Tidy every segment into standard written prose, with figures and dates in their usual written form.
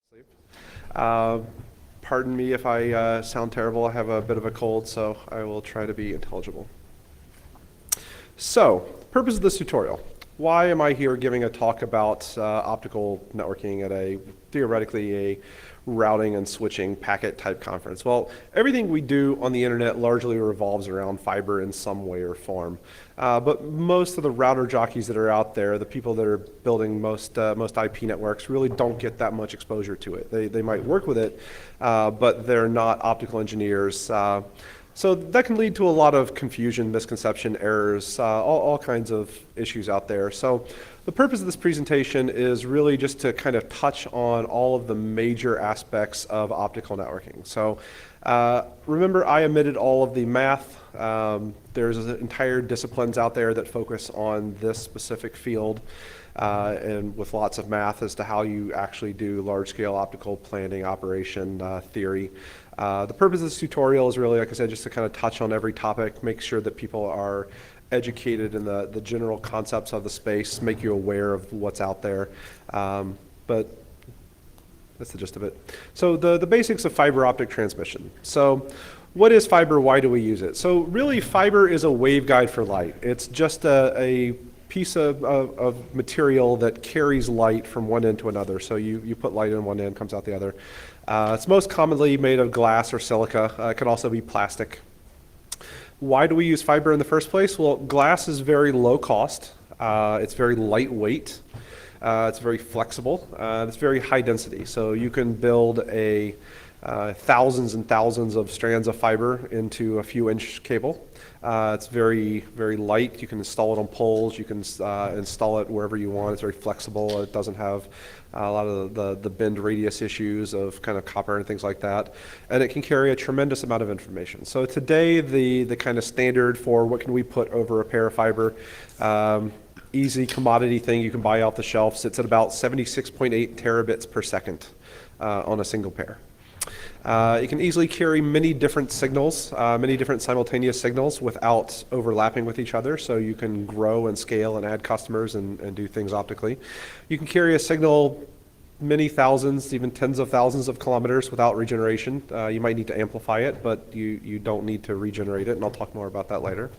Sleep. Uh, Pardon me if I sound terrible. I have a bit of a cold, so I will try to be intelligible. So, purpose of this tutorial. Why am I here giving a talk about optical networking at theoretically a routing and switching packet type conference? Well, everything we do on the internet largely revolves around fiber in some way or form. But most of the router jockeys that are out there, the people that are building most IP networks, really don't get that much exposure to it. They might work with it, but they're not optical engineers. So that can lead to a lot of confusion, misconception, errors, all kinds of issues out there. So the purpose of this presentation is really just to kind of touch on all of the major aspects of optical networking. So remember, I omitted all of the math. There's entire disciplines out there that focus on this specific field and with lots of math as to how you actually do large-scale optical planning, operation, theory. The purpose of this tutorial is really, like I said, just to kind of touch on every topic, make sure that people are educated in the general concepts of the space, make you aware of what's out there. But that's the gist of it. So the basics of fiber optic transmission. So what is fiber? Why do we use it? So really, fiber is a waveguide for light. It's just a piece of material that carries light from one end to another. So you put light in one end, comes out the other. It's most commonly made of glass or silica. It can also be plastic. Why do we use fiber in the first place? Well, glass is very low cost. It's very lightweight. It's very flexible. It's very high density. So you can build thousands and thousands of strands of fiber into a few inch cable. It's very, very light. You can install it on poles. You can install it wherever you want. It's very flexible. It doesn't have a lot of the bend radius issues of kind of copper and things like that. And it can carry a tremendous amount of information. So today, the kind of standard for what can we put over a pair of fiber, easy commodity thing you can buy off the shelf, sits at about 76.8 terabits per second on a single pair. It can easily carry many different signals, many different simultaneous signals without overlapping with each other, so you can grow and scale and add customers and do things optically. You can carry a signal many thousands, even tens of thousands of kilometers without regeneration. You might need to amplify it, but you don't need to regenerate it, and I'll talk more about that later.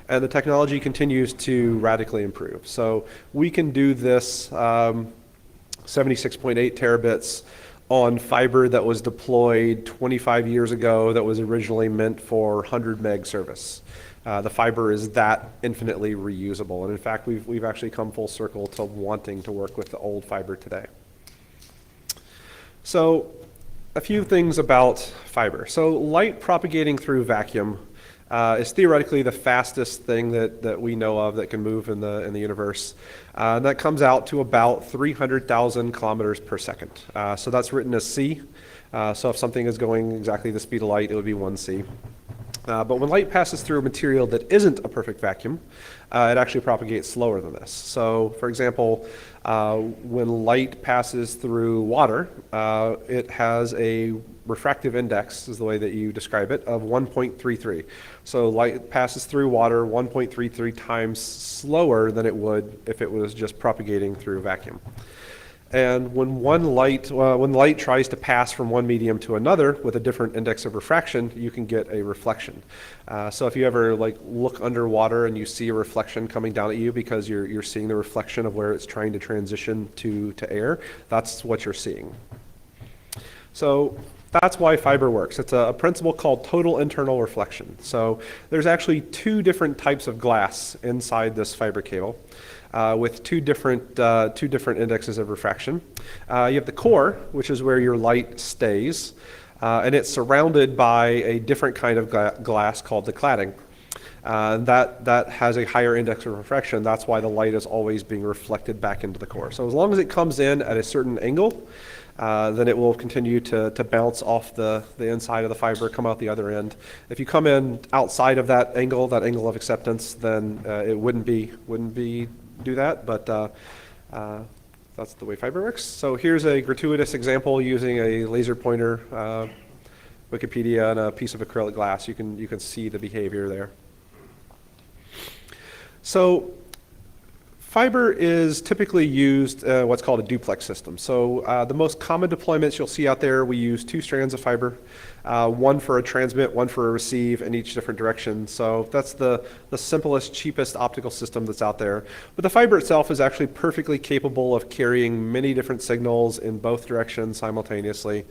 And the technology continues to radically improve. So we can do this 76.8 terabits on fiber that was deployed 25 years ago that was originally meant for 100 meg service. The fiber is that infinitely reusable. And in fact, we've actually come full circle to wanting to work with the old fiber today. So a few things about fiber. So light propagating through vacuum is theoretically the fastest thing that we know of that can move in the universe. And that comes out to about 300,000 kilometers per second. So that's written as c. So if something is going exactly the speed of light, it would be 1c. But when light passes through a material that isn't a perfect vacuum, it actually propagates slower than this. So for example, when light passes through water, it has a refractive index, is the way that you describe it, of 1.33. So light passes through water 1.33 times slower than it would if it was just propagating through vacuum. And when light tries to pass from one medium to another with a different index of refraction, you can get a reflection. So if you ever look underwater and you see a reflection coming down at you because you're seeing the reflection of where it's trying to transition to air, that's what you're seeing. So that's why fiber works. It's a principle called total internal reflection. So there's actually two different types of glass inside this fiber cable. With two different indexes of refraction. You have the core, which is where your light stays, and it's surrounded by a different kind of glass called the cladding. That has a higher index of refraction. That's why the light is always being reflected back into the core. So as long as it comes in at a certain angle, then it will continue to bounce off the inside of the fiber, come out the other end. If you come in outside of that angle of acceptance, then it wouldn't do that, but that's the way fiber works. So here's a gratuitous example using a laser pointer, Wikipedia, and a piece of acrylic glass. You can see the behavior there. So Fiber is typically used what's called a duplex system. So the most common deployments you'll see out there, we use 2 strands of fiber, one for a transmit, one for a receive in each different direction. So that's the simplest, cheapest optical system that's out there. But the fiber itself is actually perfectly capable of carrying many different signals in both directions simultaneously.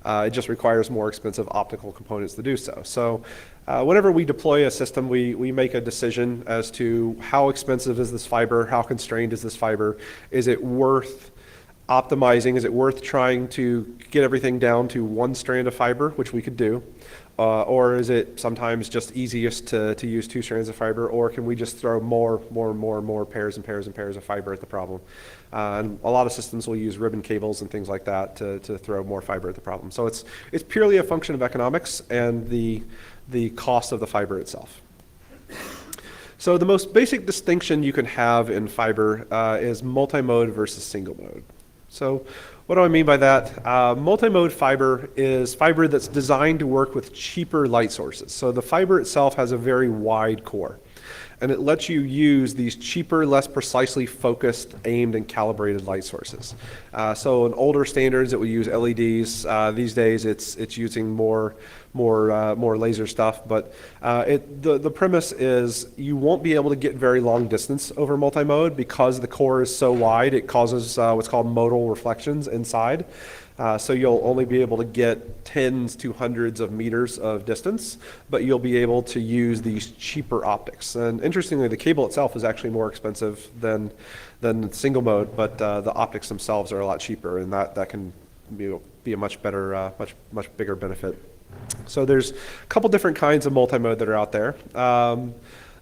It just requires more expensive optical components to do so. So whenever we deploy a system, we make a decision as to how expensive is this fiber, how constrained is this fiber, is it worth optimizing, is it worth trying to get everything down to 1 strand of fiber, which we could do, or is it sometimes just easiest to use 2 strands of fiber, or can we just throw more pairs and pairs and pairs of fiber at the problem? And a lot of systems will use ribbon cables and things like that to throw more fiber at the problem. So it's purely a function of economics and the cost of the fiber itself. So the most basic distinction you can have in fiber is multi-mode versus single mode. So what do I mean by that? Multi-mode fiber is fiber that's designed to work with cheaper light sources. So the fiber itself has a very wide core, and it lets you use these cheaper, less precisely focused, aimed, and calibrated light sources. So in older standards, it would use LEDs. These days, it's using more laser stuff. But the premise is you won't be able to get very long distance over multi-mode because the core is so wide. It causes what's called modal reflections inside. So you'll only be able to get tens to hundreds of meters of distance, but you'll be able to use these cheaper optics. And interestingly, the cable itself is actually more expensive than single mode, but the optics themselves are a lot cheaper, and that can be a much better, much bigger benefit. So there's a couple different kinds of multi-mode that are out there.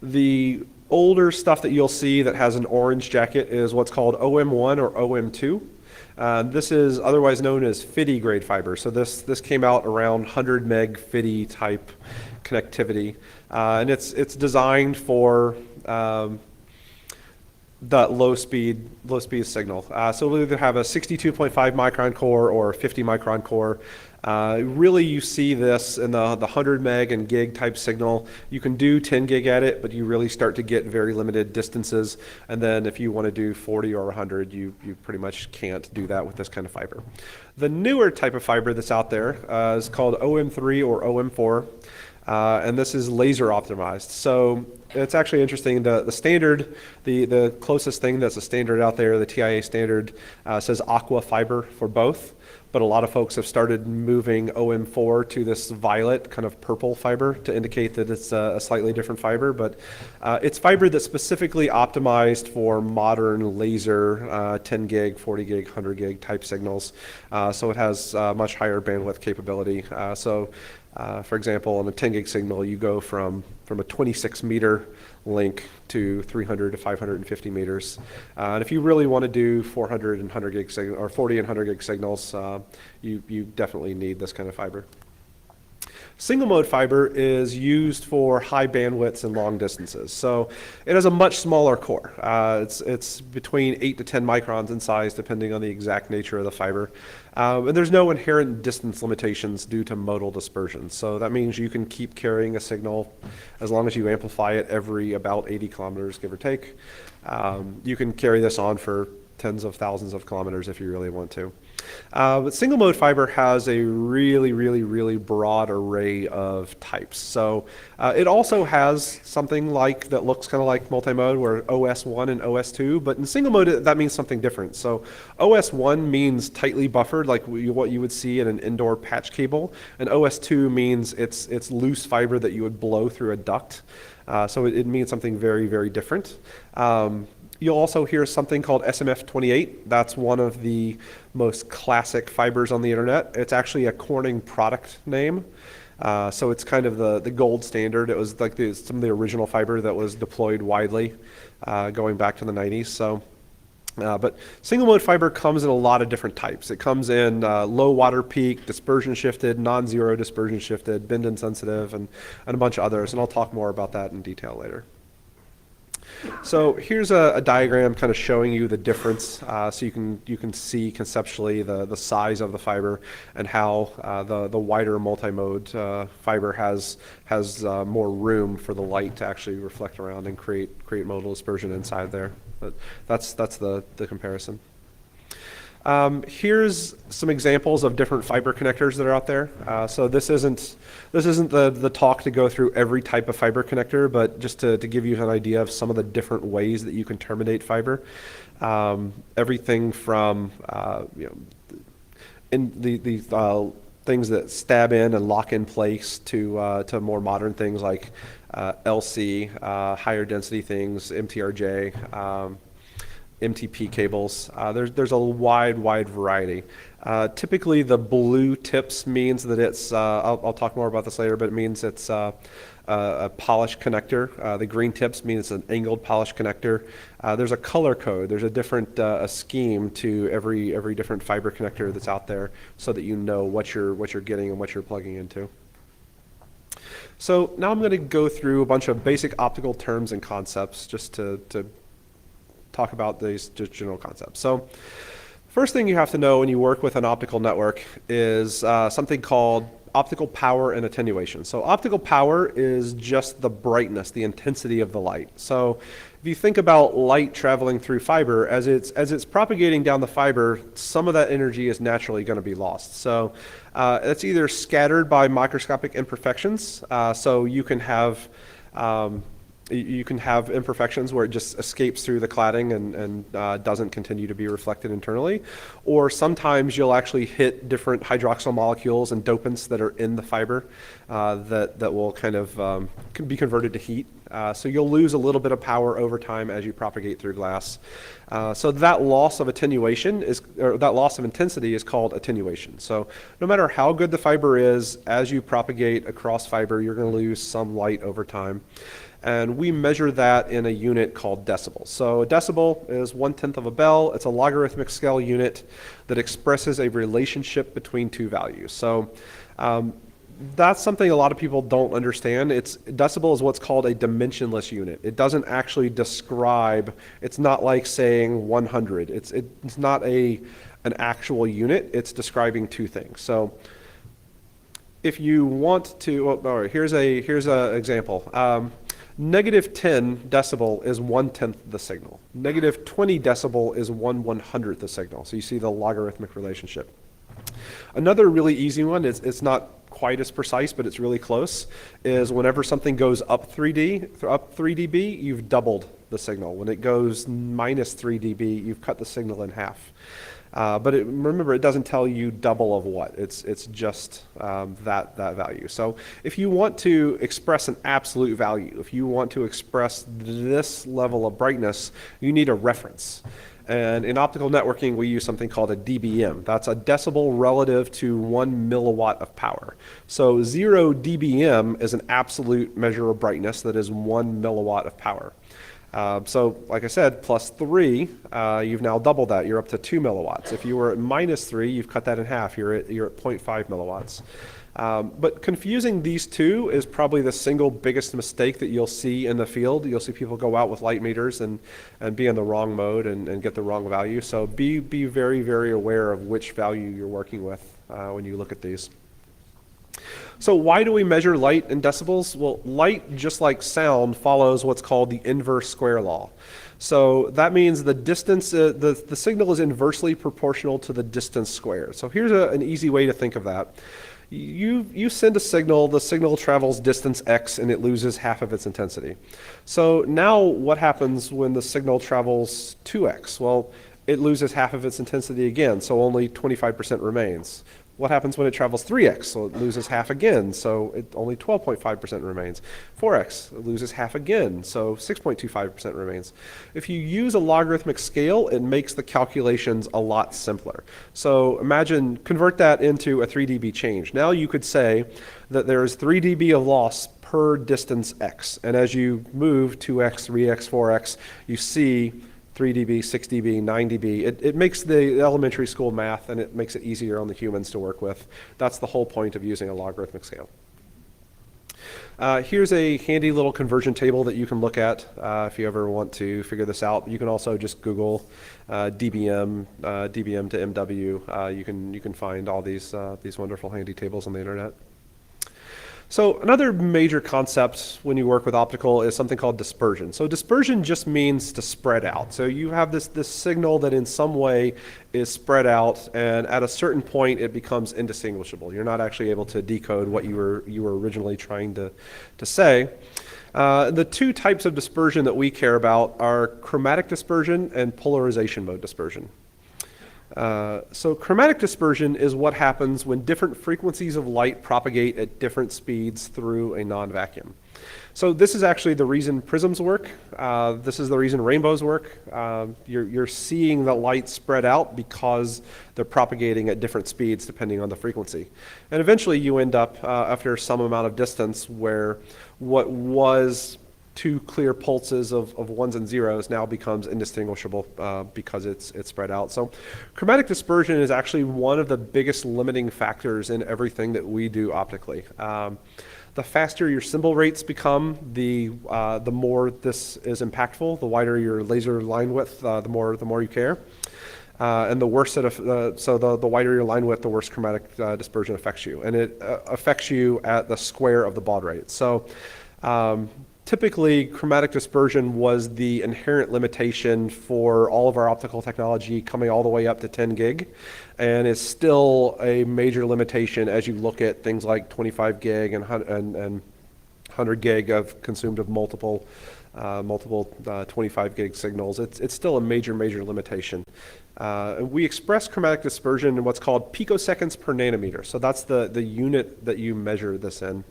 The older stuff that you'll see that has an orange jacket is what's called OM1 or OM2. This is otherwise known as FIDI grade fiber. So this came out around 100 meg FIDI type connectivity, and it's designed for that low speed signal. So we'll either have a 62.5 micron core or a 50 micron core. Really, you see this in the 100 meg and gig type signal. You can do 10 gig at it, but you really start to get very limited distances. And then if you want to do 40 or 100, you pretty much can't do that with this kind of fiber. The newer type of fiber that's out there is called OM3 or OM4. And this is laser optimized. So it's actually interesting. The standard, the closest thing that's a standard out there, the TIA standard, says aqua fiber for both. But a lot of folks have started moving OM4 to this violet kind of purple fiber to indicate that it's a slightly different fiber. But it's fiber that's specifically optimized for modern laser 10 gig, 40 gig, 100 gig type signals. So it has much higher bandwidth capability. For example, on a 10 gig signal, you go from a 26 meter link to 300 to 550 meters. And if you really want to do 400 and 100 gig signal, or 40 and 100 gig signals, you definitely need this kind of fiber. Single mode fiber is used for high bandwidths and long distances. So it has a much smaller core. It's between 8 to 10 microns in size, depending on the exact nature of the fiber. And there's no inherent distance limitations due to modal dispersion. So that means you can keep carrying a signal as long as you amplify it every about 80 kilometers, give or take. You can carry this on for tens of thousands of kilometers if you really want to. But single mode fiber has a really broad array of types. So it also has something like that looks kind of like multi-mode, where OS1 and OS2, but in single mode that means something different. So OS1 means tightly buffered, like what you would see in an indoor patch cable, and OS2 means it's loose fiber that you would blow through a duct. So it means something very different. You'll also hear something called SMF28. That's one of the most classic fibers on the internet. It's actually a Corning product name. So it's kind of the gold standard. It was like some of the original fiber that was deployed widely going back to the 90s. So, but single mode fiber comes in a lot of different types. It comes in low water peak, dispersion shifted, non-zero dispersion shifted, bend insensitive, and a bunch of others. And I'll talk more about that in detail later. So here's a diagram kind of showing you the difference, so you can see conceptually the size of the fiber and how the wider multi-mode fiber has more room for the light to actually reflect around and create modal dispersion inside there. But that's the comparison. Here's some examples of different fiber connectors that are out there. So this isn't the talk to go through every type of fiber connector, but just to give you an idea of some of the different ways that you can terminate fiber. Everything from in the things that stab in and lock in place to more modern things like LC, higher density things, MTRJ. MTP cables. There's a wide variety. Typically, the blue tips means that it's, I'll talk more about this later, but it means it's a polished connector. The green tips mean it's an angled polished connector. There's a color code. There's a different scheme to every different fiber connector that's out there so that you know what you're getting and what you're plugging into. So now I'm going to go through a bunch of basic optical terms and concepts just to talk about these just general concepts. So first thing you have to know when you work with an optical network is something called optical power and attenuation. So optical power is just the brightness, the intensity of the light. So if you think about light traveling through fiber, as it's propagating down the fiber, some of that energy is naturally going to be lost. So it's either scattered by microscopic imperfections, so you can have imperfections where it just escapes through the cladding and doesn't continue to be reflected internally. Or sometimes you'll actually hit different hydroxyl molecules and dopants that are in the fiber that will kind of can be converted to heat. So you'll lose a little bit of power over time as you propagate through glass. So that loss of attenuation or that loss of intensity is called attenuation. So no matter how good the fiber is, as you propagate across fiber, you're going to lose some light over time. And we measure that in a unit called decibels. So a decibel is 1/10 of a bell. It's a logarithmic scale unit that expresses a relationship between two values. So that's something a lot of people don't understand. Decibel is what's called a dimensionless unit. It doesn't actually describe, it's not like saying 100. It's not an actual unit. It's describing two things. So if you want to, all right, here's a example. -10 decibel is 1/10 the signal. -20 decibel is 1/100th the signal. So you see the logarithmic relationship. Another really easy one, it's not quite as precise, but it's really close, is whenever something goes up 3 dB, you've doubled the signal. When it goes -3 dB, you've cut the signal in half. But remember, it doesn't tell you double of what. It's just that value. So if you want to express an absolute value, if you want to express this level of brightness, you need a reference. And in optical networking, we use something called a dBm. That's a decibel relative to 1 milliwatt of power. So 0 dBm is an absolute measure of brightness that is 1 milliwatt of power. So like I said, +3, you've now doubled that. You're up to 2 milliwatts. If you were at -3, you've cut that in half. You're at 0.5 milliwatts. But confusing these two is probably the single biggest mistake that you'll see in the field. You'll see people go out with light meters and be in the wrong mode and get the wrong value. So be very, very aware of which value you're working with when you look at these. So why do we measure light in decibels? Well, light, just like sound, follows what's called the inverse square law. So that means the distance, the signal is inversely proportional to the distance squared. So here's an easy way to think of that. You send a signal, the signal travels distance x and it loses half of its intensity. So now what happens when the signal travels 2x? Well, it loses half of its intensity again, so only 25% remains. What happens when it travels 3x? So it loses half again, so only 12.5% remains. 4x, it loses half again, so 6.25% remains. If you use a logarithmic scale, it makes the calculations a lot simpler. So imagine, convert that into a 3 dB change. Now you could say that there is 3 dB of loss per distance x, and as you move 2x, 3x, 4x, you see 3 dB, 6 dB, 9 dB. It makes the elementary school math and it makes it easier on the humans to work with. That's the whole point of using a logarithmic scale. Here's a handy little conversion table that you can look at if you ever want to figure this out. You can also just Google DBM, DBM to MW. You can find all these wonderful handy tables on the internet. So another major concept when you work with optical is something called dispersion. So dispersion just means to spread out. So you have this signal that in some way is spread out, and at a certain point it becomes indistinguishable. You're not actually able to decode what you were originally trying to say. The two types of dispersion that we care about are chromatic dispersion and polarization mode dispersion. So chromatic dispersion is what happens when different frequencies of light propagate at different speeds through a non-vacuum. So this is actually the reason prisms work. This is the reason rainbows work. You're seeing the light spread out because they're propagating at different speeds depending on the frequency. And eventually you end up, after some amount of distance, where what was two clear pulses of ones and zeros now becomes indistinguishable because it's spread out. So chromatic dispersion is actually one of the biggest limiting factors in everything that we do optically. The faster your symbol rates become, the more this is impactful. The wider your laser line width, the more you care. And the worse the wider your line width, the worse chromatic dispersion affects you. And it affects you at the square of the baud rate. So typically, chromatic dispersion was the inherent limitation for all of our optical technology coming all the way up to 10 gig, and is still a major limitation as you look at things like 25 gig and 100 gig of consumed of multiple 25 gig signals. It's still a major limitation. We express chromatic dispersion in what's called picoseconds per nanometer. So that's the unit that you measure this in.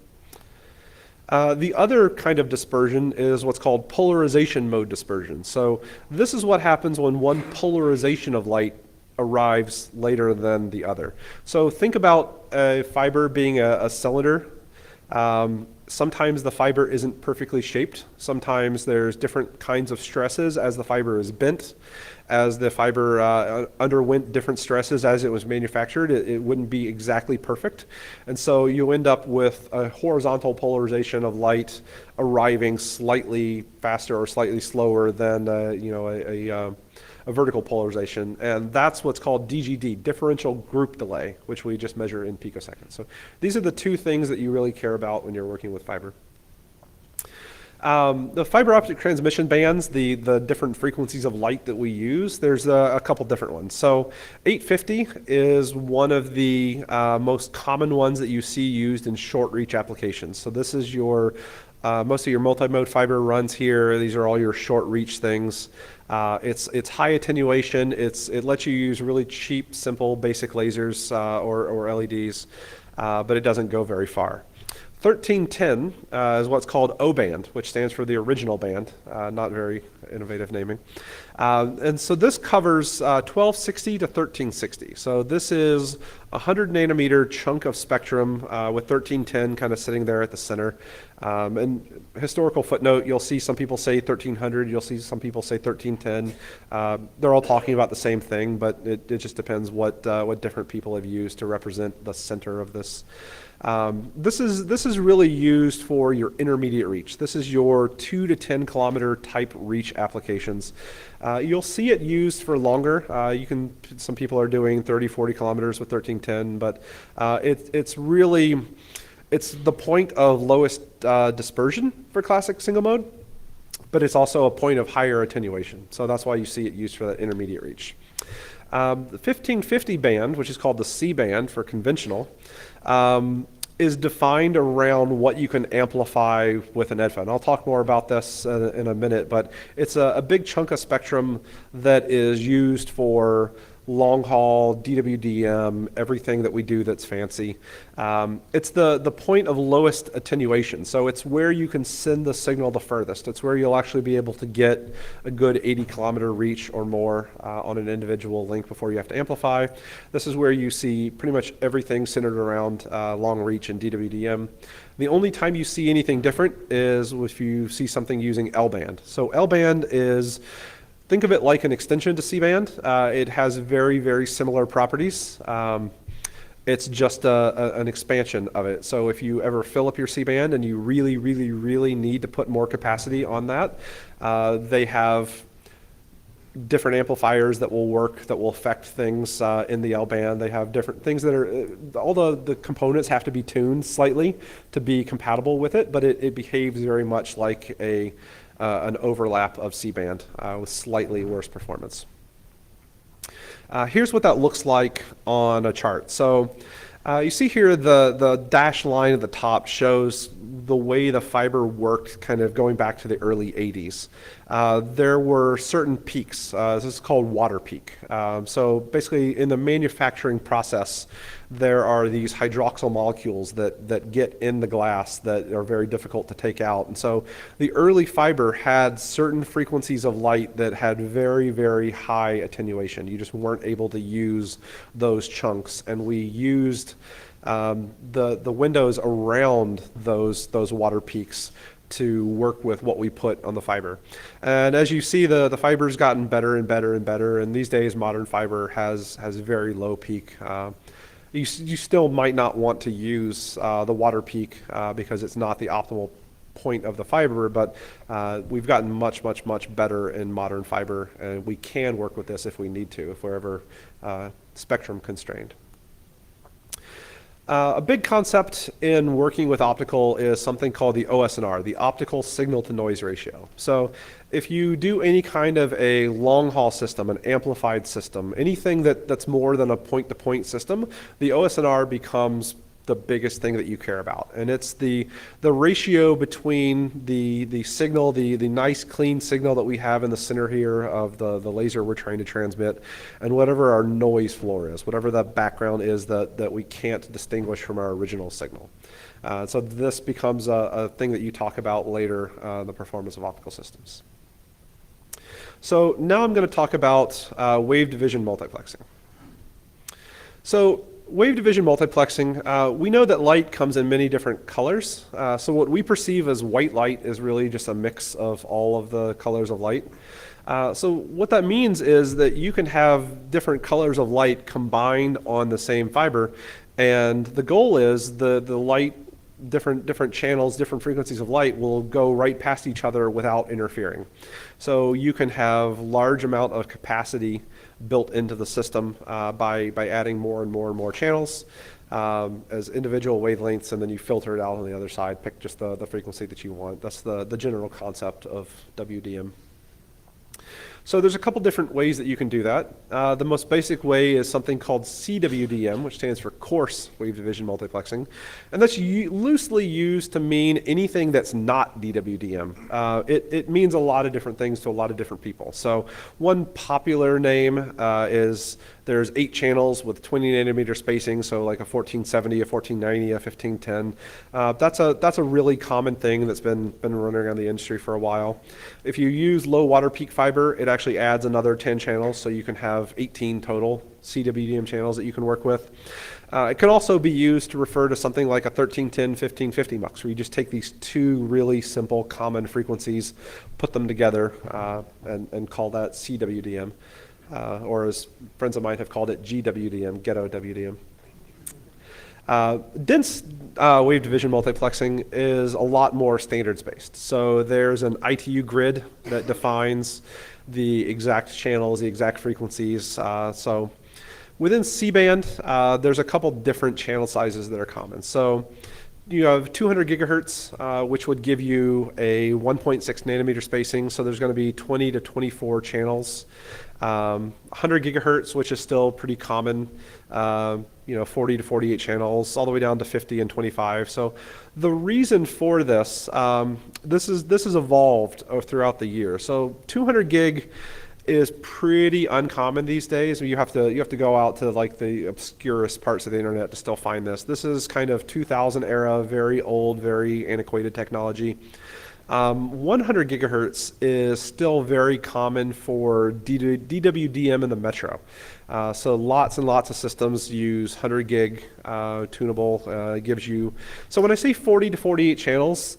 The other kind of dispersion is what's called polarization mode dispersion. So this is what happens when one polarization of light arrives later than the other. So think about a fiber being a cylinder. Sometimes the fiber isn't perfectly shaped. Sometimes there's different kinds of stresses as the fiber is bent. As the fiber underwent different stresses as it was manufactured, it wouldn't be exactly perfect. And so you end up with a horizontal polarization of light arriving slightly faster or slightly slower than a vertical polarization. And that's what's called DGD, differential group delay, which we just measure in picoseconds. So these are the two things that you really care about when you're working with fiber. The fiber optic transmission bands, the different frequencies of light that we use, there's a couple different ones. So 850 is one of the most common ones that you see used in short reach applications. So this is most of your multi-mode fiber runs here. These are all your short reach things. It's high attenuation. It lets you use really cheap, simple, basic lasers or LEDs, but it doesn't go very far. 1310 is what's called O-band, which stands for the original band, not very innovative naming. And so this covers 1260 to 1360. So this is a 100 nanometer chunk of spectrum with 1310 kind of sitting there at the center. And historical footnote, you'll see some people say 1300, you'll see some people say 1310. They're all talking about the same thing, but it just depends what different people have used to represent the center of this. This is really used for your intermediate reach. This is your 2 to 10 kilometer type reach applications. You'll see it used for longer. Some people are doing 30, 40 kilometers with 1310, but it's the point of lowest dispersion for classic single mode, but it's also a point of higher attenuation. So that's why you see it used for that intermediate reach. The 1550 band, which is called the C band for conventional, is defined around what you can amplify with an EDFA. And I'll talk more about this in a minute, but it's a big chunk of spectrum that is used for long haul, DWDM, everything that we do that's fancy. It's the point of lowest attenuation. So it's where you can send the signal the furthest. It's where you'll actually be able to get a good 80 kilometer reach or more on an individual link before you have to amplify. This is where you see pretty much everything centered around long reach and DWDM. The only time you see anything different is if you see something using L-band. So L-band is, think of it like an extension to C-band. It has very, very similar properties. It's just an expansion of it. So if you ever fill up your C-band and you really, really, really need to put more capacity on that, they have different amplifiers that will work, that will affect things in the L-band. They have different things that are, all the components have to be tuned slightly to be compatible with it, but it behaves very much like an overlap of C-band with slightly worse performance. Here's what that looks like on a chart. So you see here the dashed line at the top shows the way the fiber worked kind of going back to the early 80s. There were certain peaks. This is called water peak. So basically in the manufacturing process, there are these hydroxyl molecules that get in the glass that are very difficult to take out. And so the early fiber had certain frequencies of light that had very, very high attenuation. You just weren't able to use those chunks. And we used the windows around those water peaks to work with what we put on the fiber. And as you see, the fiber's gotten better and better and better. And these days, modern fiber has very low peak. You still might not want to use the water peak because it's not the optimal point of the fiber, but we've gotten much, much, much better in modern fiber, and we can work with this if we need to, if we're ever spectrum constrained. A big concept in working with optical is something called the OSNR, the optical signal to noise ratio. So if you do any kind of a long haul system, an amplified system, anything that's more than a point-to-point system, the OSNR becomes the biggest thing that you care about. And it's the ratio between the signal, the nice clean signal that we have in the center here of the laser we're trying to transmit, and whatever our noise floor is, whatever that background is that we can't distinguish from our original signal. So this becomes a thing that you talk about later, the performance of optical systems. So now I'm going to talk about wave division multiplexing. So wave division multiplexing, we know that light comes in many different colors. So what we perceive as white light is really just a mix of all of the colors of light. So what that means is that you can have different colors of light combined on the same fiber, and the goal is the light, different channels, different frequencies of light will go right past each other without interfering. So you can have large amount of capacity built into the system by adding more and more and more channels as individual wavelengths, and then you filter it out on the other side, pick just the frequency that you want. That's the general concept of WDM. So there's a couple different ways that you can do that. The most basic way is something called CWDM, which stands for coarse wave division multiplexing. And that's loosely used to mean anything that's not DWDM. It means a lot of different things to a lot of different people. So one popular name is there's 8 channels with 20 nanometer spacing, so like a 1470, a 1490, a 1510. That's a really common thing that's been running around the industry for a while. If you use low water peak fiber, it actually adds another 10 channels, so you can have 18 total CWDM channels that you can work with. It can also be used to refer to something like a 1310, 1550 mux, where you just take these two really simple common frequencies, put them together, and call that CWDM. Or as friends of mine have called it, GWDM, ghetto WDM. Dense wave division multiplexing is a lot more standards-based. So there's an ITU grid that defines the exact channels, the exact frequencies. So within C-band, there's a couple different channel sizes that are common. So you have 200 gigahertz, which would give you a 1.6 nanometer spacing. So there's going to be 20 to 24 channels. 100 gigahertz, which is still pretty common, 40 to 48 channels, all the way down to 50 and 25. So the reason for this, this has evolved throughout the year. So 200 gig is pretty uncommon these days. You have to go out to like the obscurest parts of the internet to still find this. This is kind of 2000 era, very old, very antiquated technology. 100 gigahertz is still very common for DWDM in the metro. So lots and lots of systems use 100 gig tunable. Gives you, so when I say 40 to 48 channels,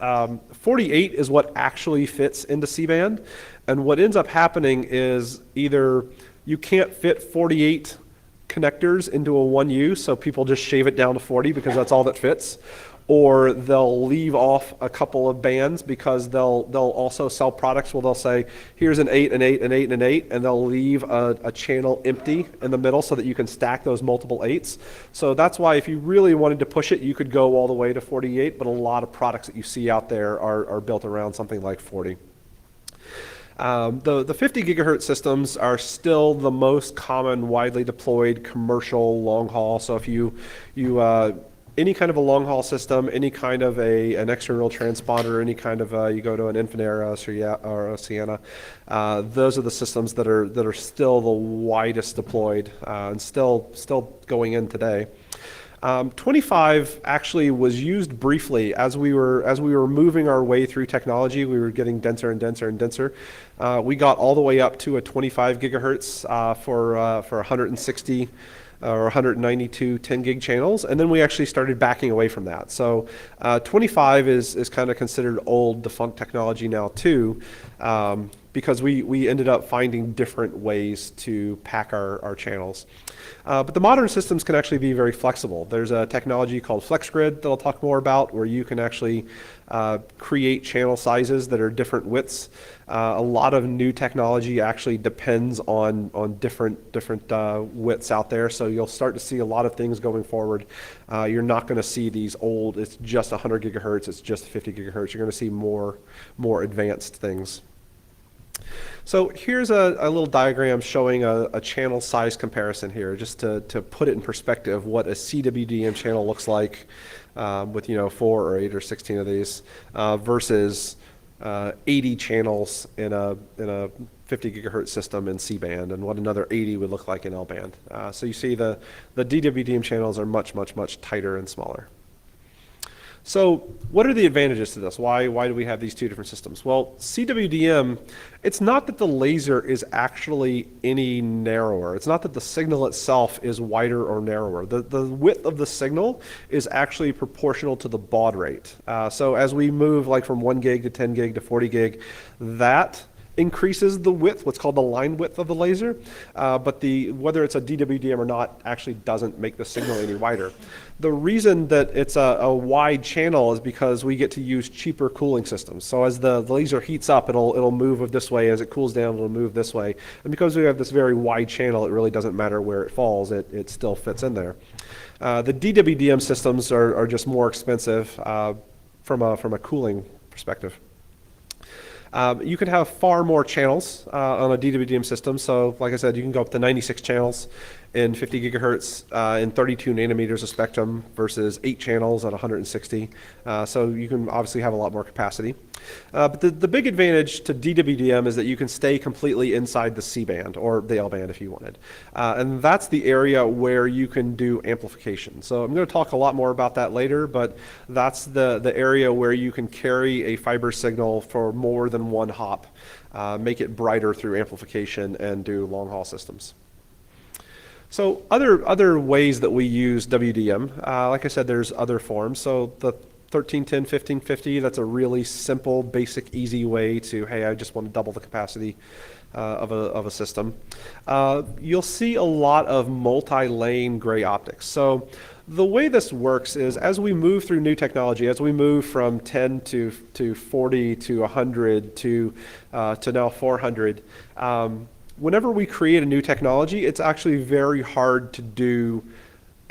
48 is what actually fits into C-band. And what ends up happening is either you can't fit 48 connectors into a 1U, so people just shave it down to 40 because that's all that fits. Or they'll leave off a couple of bands because they'll also sell products where they'll say, here's an 8, an 8, an 8, and an 8, and they'll leave a channel empty in the middle so that you can stack those multiple 8s. So that's why if you really wanted to push it, you could go all the way to 48, but a lot of products that you see out there are built around something like 40. The 50 gigahertz systems are still the most common, widely deployed commercial long haul. So if you any kind of a long haul system, any kind of an external transponder, any kind of you go to an Infinera or a Sienna, those are the systems that are still the widest deployed and still going in today. 25 actually was used briefly as we were moving our way through technology. We were getting denser and denser and denser. We got all the way up to a 25 gigahertz for 160 or 192 10 gig channels, and then we actually started backing away from that. So 25 is kind of considered old, defunct technology now too, because we ended up finding different ways to pack our channels. But the modern systems can actually be very flexible. There's a technology called FlexGrid that I'll talk more about, where you can actually create channel sizes that are different widths. A lot of new technology actually depends on different widths out there. So you'll start to see a lot of things going forward. You're not going to see these old, it's just 100 gigahertz, it's just 50 gigahertz. You're going to see more advanced things. So here's a little diagram showing a channel size comparison here, just to put it in perspective what a CWDM channel looks like with 4 or 8 or 16 of these versus 80 channels in a 50 gigahertz system in C-band, and what another 80 would look like in L-band. So you see the DWDM channels are much tighter and smaller. So what are the advantages to this? Why do we have these two different systems? Well, CWDM, it's not that the laser is actually any narrower. It's not that the signal itself is wider or narrower. The width of the signal is actually proportional to the baud rate. So as we move like from 1 gig to 10 gig to 40 gig, that increases the width, what's called the line width of the laser, but whether it's a DWDM or not actually doesn't make the signal any wider. The reason that it's a wide channel is because we get to use cheaper cooling systems. So as the laser heats up, it'll move this way. As it cools down, it'll move this way. And because we have this very wide channel, it really doesn't matter where it falls. It still fits in there. The DWDM systems are just more expensive from a cooling perspective. You can have far more channels on a DWDM system. So like I said, you can go up to 96 channels in 50 gigahertz in 32 nanometers of spectrum versus 8 channels at 160. So you can obviously have a lot more capacity. But the big advantage to DWDM is that you can stay completely inside the C-band or the L-band if you wanted. And that's the area where you can do amplification. So I'm going to talk a lot more about that later, but that's the area where you can carry a fiber signal for more than one hop, make it brighter through amplification, and do long haul systems. So other ways that we use WDM, like I said, there's other forms. So the 1310, 1550, that's a really simple, basic, easy way to, hey, I just want to double the capacity of a system. You'll see a lot of multi-lane gray optics. So the way this works is as we move through new technology, as we move from 10 to 40 to 100 to now 400, whenever we create a new technology, it's actually very hard to do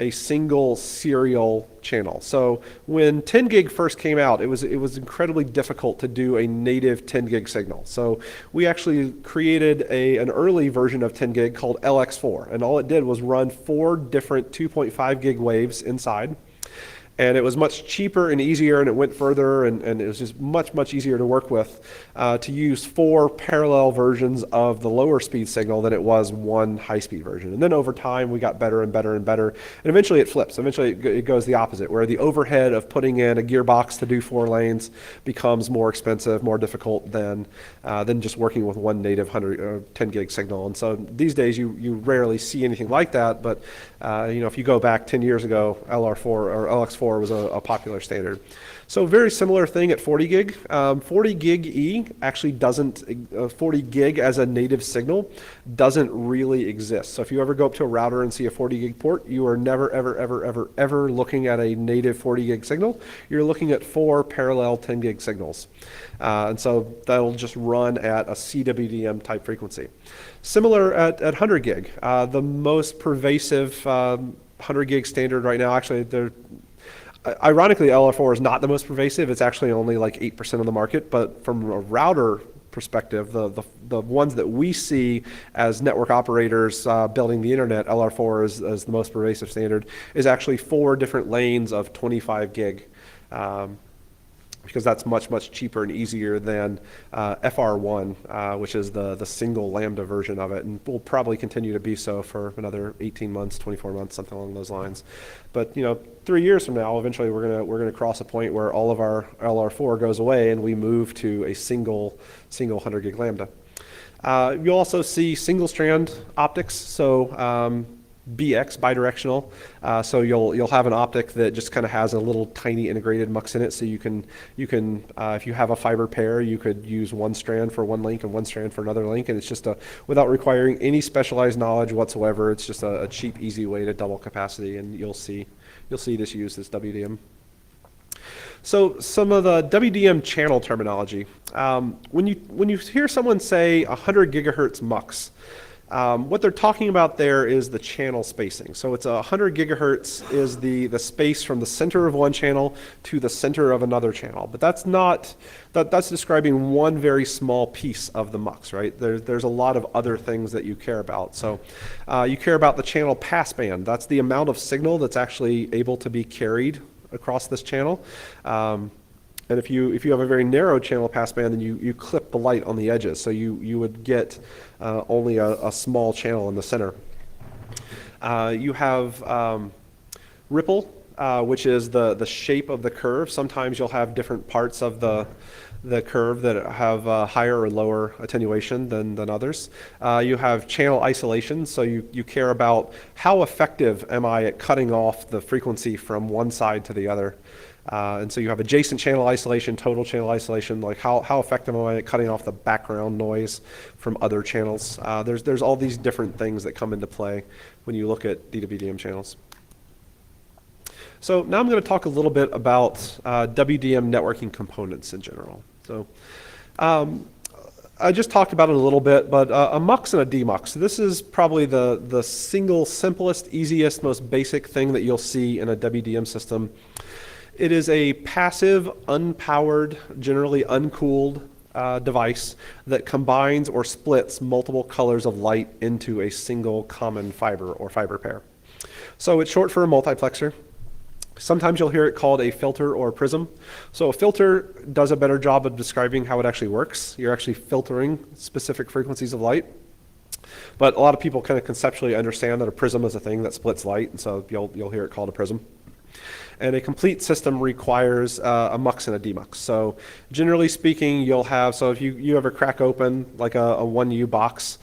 a single serial channel. So when 10 gig first came out, it was incredibly difficult to do a native 10 gig signal. So we actually created an early version of 10 gig called LX4, and all it did was run 4 different 2.5 gig waves inside. And it was much cheaper and easier, and it went further, and it was just much easier to work with to use 4 parallel versions of the lower speed signal than it was one high speed version. And then over time, we got better and better and better, and eventually it flips. Eventually it goes the opposite, where the overhead of putting in a gearbox to do 4 lanes becomes more expensive, more difficult than just working with one native 10 gig signal. And so these days you rarely see anything like that, but if you go back 10 years ago, LR4 or LX4 LR4 was a popular standard. So very similar thing at 40 gig. 40 gig E actually doesn't, 40 gig as a native signal doesn't really exist. So if you ever go up to a router and see a 40 gig port, you are never, ever, ever, ever, ever looking at a native 40 gig signal. You're looking at 4 parallel 10 gig signals. And so that'll just run at a CWDM type frequency. Similar at 100 gig. The most pervasive 100 gig standard right now, actually, ironically, LR4 is not the most pervasive. It's actually only like 8% of the market. But from a router perspective, the ones that we see as network operators building the internet, LR4 is the most pervasive standard, is actually 4 different lanes of 25 gig. Because that's much, much cheaper and easier than FR1, which is the single lambda version of it, and will probably continue to be so for another 18 months, 24 months, something along those lines. But 3 years from now, eventually we're gonna cross a point where all of our LR4 goes away and we move to a single 100 gig lambda. You'll also see single strand optics, so BX, bidirectional. So you'll have an optic that just kind of has a little tiny integrated mux in it. So you can if you have a fiber pair, you could use one strand for one link and one strand for another link, and it's just without requiring any specialized knowledge whatsoever. It's just a cheap, easy way to double capacity, and you'll see this used as WDM. So some of the WDM channel terminology. When you hear someone say 100 gigahertz mux, what they're talking about there is the channel spacing. So it's 100 gigahertz is the space from the center of one channel to the center of another channel. But that's describing one very small piece of the mux, right? There's a lot of other things that you care about. So you care about the channel passband. That's the amount of signal that's actually able to be carried across this channel. And if you have a very narrow channel passband, then you clip the light on the edges. So you would get only a small channel in the center. You have ripple, which is the shape of the curve. Sometimes you'll have different parts of the curve that have higher or lower attenuation than others. You have channel isolation, so you care about how effective am I at cutting off the frequency from one side to the other. And so you have adjacent channel isolation, total channel isolation, like how effective am I at cutting off the background noise from other channels. There's all these different things that come into play when you look at DWDM channels. So now I'm going to talk a little bit about WDM networking components in general. So I just talked about it a little bit, but a mux and a demux. This is probably the single simplest, easiest, most basic thing that you'll see in a WDM system. It is a passive, unpowered, generally uncooled device that combines or splits multiple colors of light into a single common fiber or fiber pair. So it's short for a multiplexer. Sometimes you'll hear it called a filter or a prism. So a filter does a better job of describing how it actually works. You're actually filtering specific frequencies of light. But a lot of people kind of conceptually understand that a prism is a thing that splits light, and so you'll hear it called a prism. And a complete system requires a mux and a demux. So generally speaking, you'll have, so if you ever crack open like a 1U box,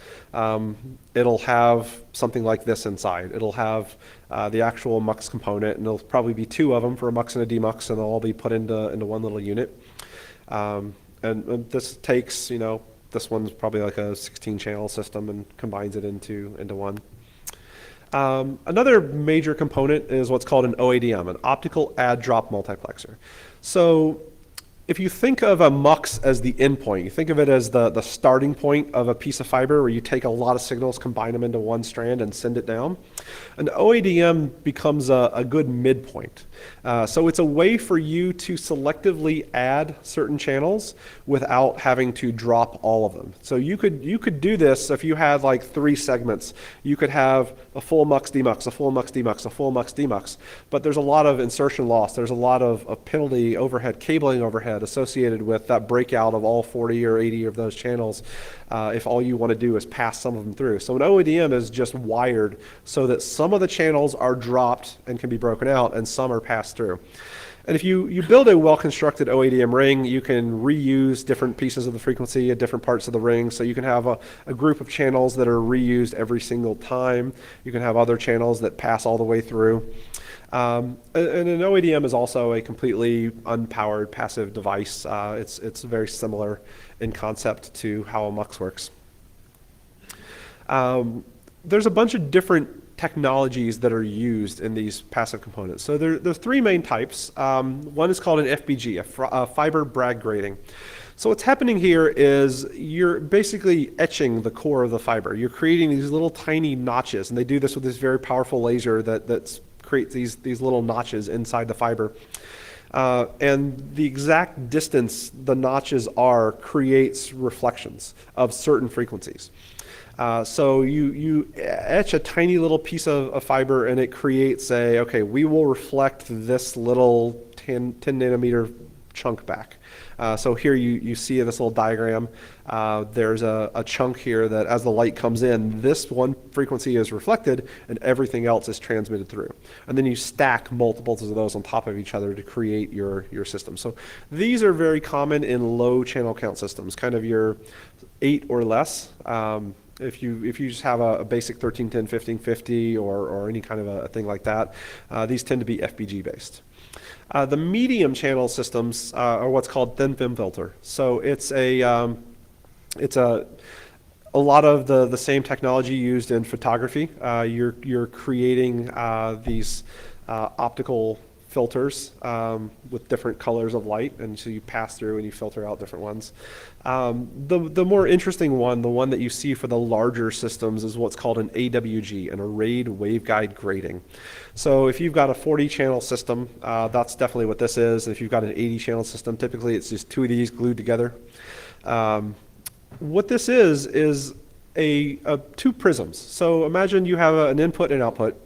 it'll have something like this inside. It'll have the actual mux component, and there'll probably be 2 of them for a mux and a demux, and they'll all be put into one little unit. And this takes, this one's probably like a 16-channel system and combines it into one. Another major component is what's called an OADM, an optical add-drop multiplexer. So if you think of a mux as the endpoint, you think of it as the starting point of a piece of fiber where you take a lot of signals, combine them into one strand, and send it down. An OADM becomes a good midpoint. So it's a way for you to selectively add certain channels without having to drop all of them. So you could do this if you had like 3 segments. You could have a full mux demux, a full mux demux, a full mux demux. But there's a lot of insertion loss. There's a lot of penalty overhead, cabling overhead associated with that breakout of all 40 or 80 of those channels if all you want to do is pass some of them through. So an OADM is just wired so that some of the channels are dropped and can be broken out and some are passed through. And if you build a well-constructed OADM ring, you can reuse different pieces of the frequency at different parts of the ring. So you can have a group of channels that are reused every single time. You can have other channels that pass all the way through. And an OADM is also a completely unpowered passive device. It's very similar in concept to how a MUX works. There's a bunch of different technologies that are used in these passive components. So there's three main types. One is called an FBG, a fiber Bragg grating. So what's happening here is you're basically etching the core of the fiber. You're creating these little tiny notches, and they do this with this very powerful laser that creates these little notches inside the fiber. And the exact distance the notches are creates reflections of certain frequencies. So you etch a tiny little piece of fiber, and it creates okay, we will reflect this little 10 nanometer chunk back. So here you see in this little diagram, there's a chunk here that as the light comes in, this one frequency is reflected and everything else is transmitted through. And then you stack multiples of those on top of each other to create your system. So these are very common in low channel count systems, kind of your 8 or less. If you just have a basic 1310, 1550 or any kind of a thing like that, these tend to be FBG based. The medium channel systems are what's called thin film filter. So it's a lot of the same technology used in photography. You're creating these optical filters with different colors of light, and so you pass through and you filter out different ones. The more interesting one, the one that you see for the larger systems, is what's called an AWG, an arrayed waveguide grating. So if you've got a 40 channel system, that's definitely what this is. If you've got an 80 channel system, typically it's just two of these glued together. What this is two prisms. So imagine you have an input and output,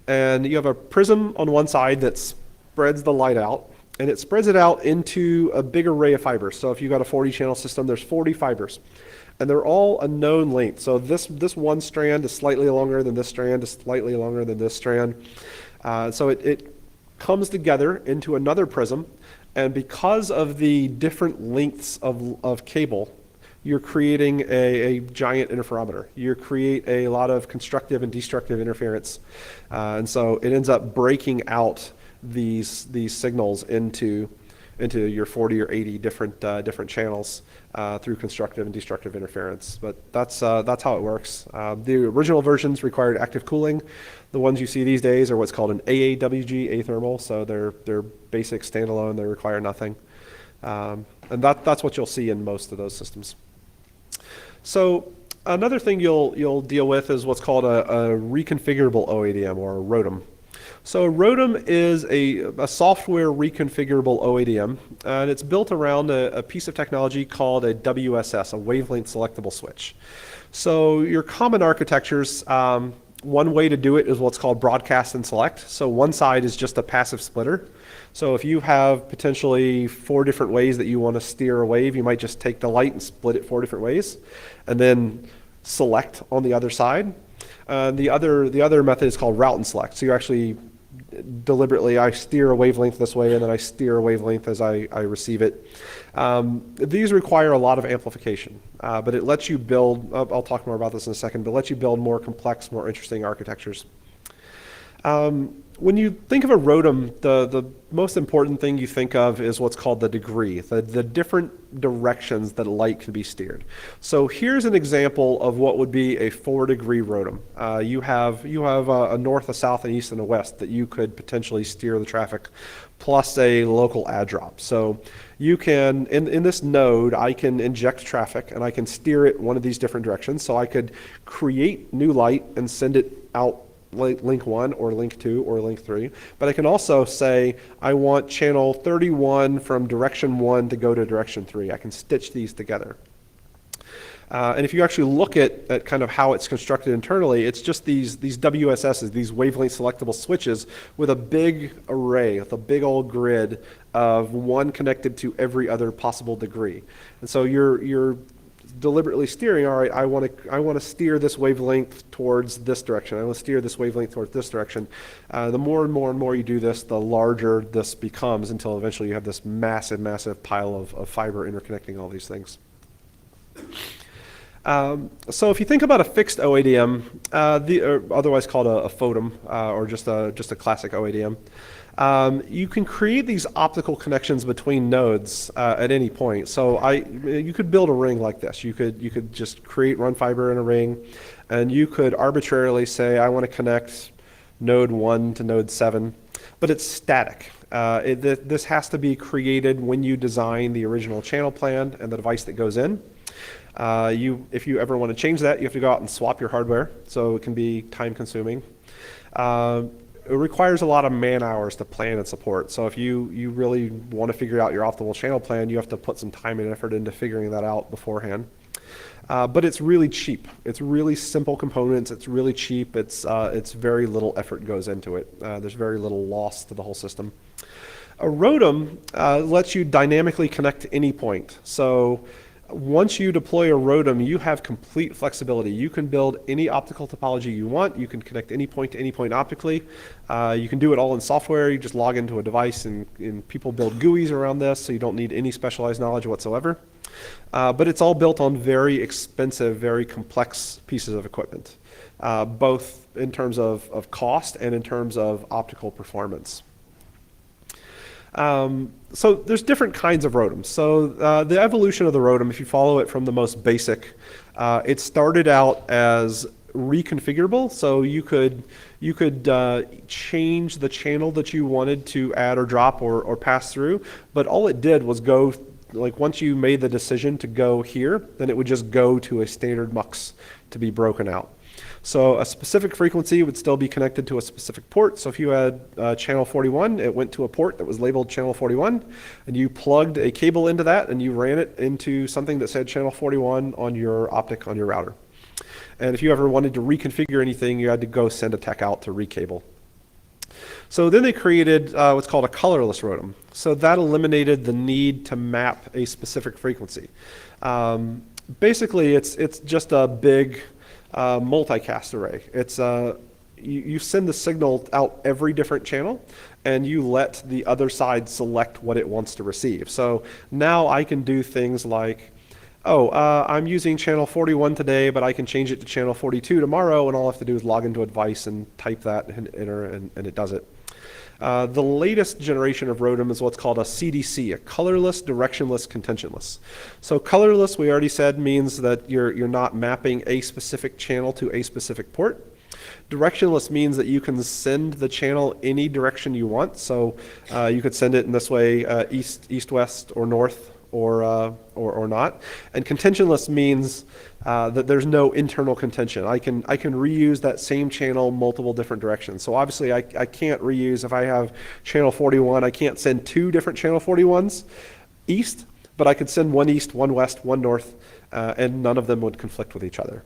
and you have a prism on one side that spreads the light out, and it spreads it out into a big array of fibers. So if you've got a 40 channel system, there's 40 fibers, and they're all a known length. So this one strand is slightly longer than this strand, is slightly longer than this strand. So it comes together into another prism, and because of the different lengths of cable, you're creating a giant interferometer. You create a lot of constructive and destructive interference. And so it ends up breaking out these signals into your 40 or 80 different channels through constructive and destructive interference. But that's how it works. The original versions required active cooling. The ones you see these days are what's called an AAWG, athermal. So they're basic standalone. They require nothing. And that's what you'll see in most of those systems. So another thing you'll deal with is what's called a reconfigurable OADM, or a ROADM. So a ROADM is a software reconfigurable OADM, and it's built around a piece of technology called a WSS, a wavelength selectable switch. So your common architectures, one way to do it is what's called broadcast and select. So one side is just a passive splitter. So if you have potentially 4 different ways that you want to steer a wave, you might just take the light and split it 4 different ways, and then select on the other side. The other method is called route and select. So you actually deliberately, I steer a wavelength this way, and then I steer a wavelength as I receive it. These require a lot of amplification, but it lets you build, I'll talk more about this in a second, but it lets you build more complex, more interesting architectures. When you think of a ROADM, the most important thing you think of is what's called the degree, the different directions that light can be steered. So here's an example of what would be a 4-degree ROADM. You have a north, a south, an east, and a west that you could potentially steer the traffic, plus a local add drop. So you can, in this node, I can inject traffic and I can steer it one of these different directions. So I could create new light and send it out link 1 or link 2 or link 3, but I can also say I want channel 31 from direction 1 to go to direction 3. I can stitch these together. And if you actually look at kind of how it's constructed internally, it's just these WSSs, these wavelength selectable switches with a big array, with a big old grid of one connected to every other possible degree. And so you're deliberately steering, all right, I want to steer this wavelength towards this direction. I want to steer this wavelength towards this direction. The more and more you do this, the larger this becomes, until eventually you have this massive pile of fiber interconnecting all these things. So if you think about a fixed OADM, or otherwise called a FODEM, or just a classic OADM, you can create these optical connections between nodes at any point. So you could build a ring like this. You could just run fiber in a ring, and you could arbitrarily say, I want to connect node 1 to node 7, but it's static. This has to be created when you design the original channel plan and the device that goes in. If you ever want to change that, you have to go out and swap your hardware, so it can be time consuming. It requires a lot of man hours to plan and support. So if you really want to figure out your optimal channel plan, you have to put some time and effort into figuring that out beforehand. But it's really cheap. It's really simple components. It's really cheap. It's very little effort goes into it. There's very little loss to the whole system. A ROADM lets you dynamically connect to any point. So once you deploy a ROADM, you have complete flexibility. You can build any optical topology you want. You can connect any point to any point optically. You can do it all in software. You just log into a device, and people build GUIs around this, so you don't need any specialized knowledge whatsoever. But it's all built on very expensive, very complex pieces of equipment, both in terms of cost and in terms of optical performance. So there's different kinds of ROADMs. So the evolution of the ROADM, if you follow it from the most basic, it started out as reconfigurable. So you could change the channel that you wanted to add or drop or pass through, but all it did was go, like once you made the decision to go here, then it would just go to a standard MUX to be broken out. So a specific frequency would still be connected to a specific port. So if you had channel 41, it went to a port that was labeled channel 41, and you plugged a cable into that, and you ran it into something that said channel 41 on your optic on your router. And if you ever wanted to reconfigure anything, you had to go send a tech out to recable. So then they created what's called a colorless ROADM. So that eliminated the need to map a specific frequency. Basically, it's just a big multicast array. It's you send the signal out every different channel, and you let the other side select what it wants to receive. So now I can do things like, I'm using channel 41 today, but I can change it to channel 42 tomorrow, and all I have to do is log into a device and type that and enter, and it does it. The latest generation of ROADM is what's called a CDC, a colorless, directionless, contentionless. So colorless, we already said, means that you're not mapping a specific channel to a specific port. Directionless means that you can send the channel any direction you want. So you could send it in this way, east, west, or north, or not. And contentionless means that there's no internal contention. I can reuse that same channel multiple different directions. So obviously I can't reuse, if I have channel 41, I can't send two different channel 41s east, but I could send one east, one west, one north, and none of them would conflict with each other.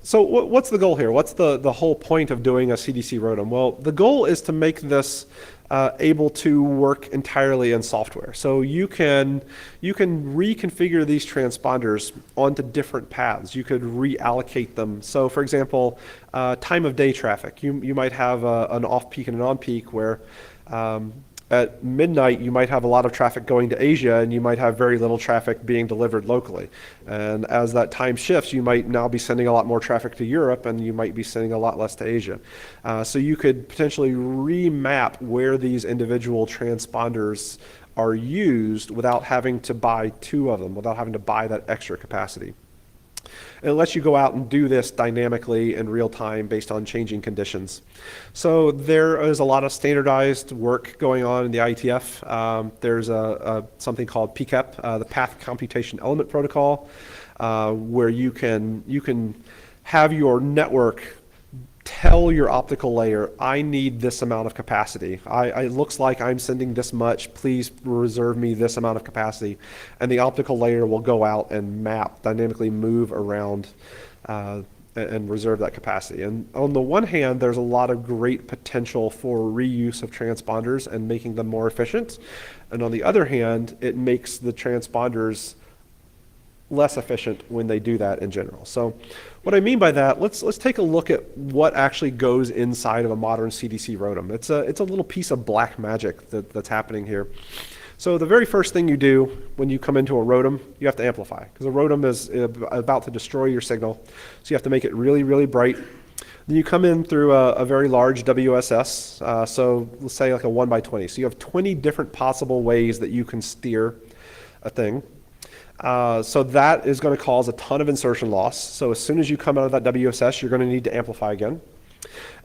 So what's the goal here? What's the whole point of doing a CDC ROADM? Well, the goal is to make this able to work entirely in software. So you can reconfigure these transponders onto different paths. You could reallocate them. So for example, time of day traffic. You might have an off-peak and an on-peak where at midnight, you might have a lot of traffic going to Asia, and you might have very little traffic being delivered locally. And as that time shifts, you might now be sending a lot more traffic to Europe, and you might be sending a lot less to Asia. So you could potentially remap where these individual transponders are used without having to buy two of them, without having to buy that extra capacity. It lets you go out and do this dynamically in real time based on changing conditions. So there is a lot of standardized work going on in the IETF. There's something called PCAP, the Path Computation Element Protocol, where you can have your network tell your optical layer, I need this amount of capacity. It looks like I'm sending this much. Please reserve me this amount of capacity. And the optical layer will go out and map, dynamically move around and reserve that capacity. And on the one hand, there's a lot of great potential for reuse of transponders and making them more efficient. And on the other hand, it makes the transponders less efficient when they do that in general. So what I mean by that, let's take a look at what actually goes inside of a modern CDC ROADM. It's a little piece of black magic that's happening here. So the very first thing you do when you come into a ROADM, you have to amplify, because a ROADM is about to destroy your signal. So you have to make it really, really bright. Then you come in through a very large WSS, so let's say like a 1x20. So you have 20 different possible ways that you can steer a thing. So that is going to cause a ton of insertion loss. So as soon as you come out of that WSS, you're going to need to amplify again.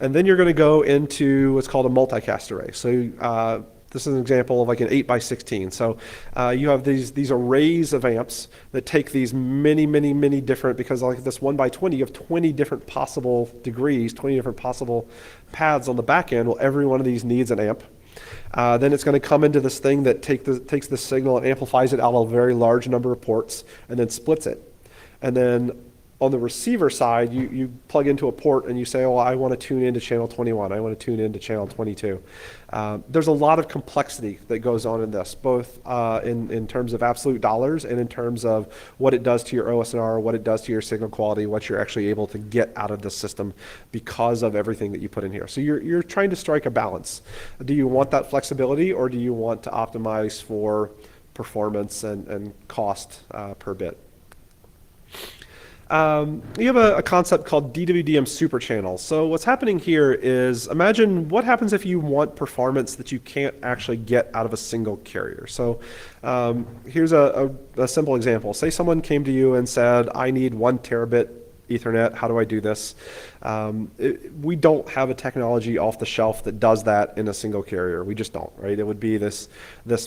And then you're going to go into what's called a multicast array. So this is an example of like an 8x16. So you have these arrays of amps that take these many different, because like this 1x20, you have 20 different possible degrees, 20 different possible paths on the back end. Well, every one of these needs an amp. Then it's going to come into this thing that takes the signal and amplifies it out of a very large number of ports and then splits it. And then on the receiver side, you plug into a port and you say, oh, I want to tune into channel 21. I want to tune into channel 22. There's a lot of complexity that goes on in this, both in terms of absolute dollars and in terms of what it does to your OSNR, what it does to your signal quality, what you're actually able to get out of the system because of everything that you put in here. So you're trying to strike a balance. Do you want that flexibility, or do you want to optimize for performance and cost per bit? You have a concept called DWDM super channels. So what's happening here is, imagine what happens if you want performance that you can't actually get out of a single carrier. So here's a simple example. Say someone came to you and said, I need 1 terabit Ethernet. How do I do this? We don't have a technology off the shelf that does that in a single carrier. We just don't, right? It would be this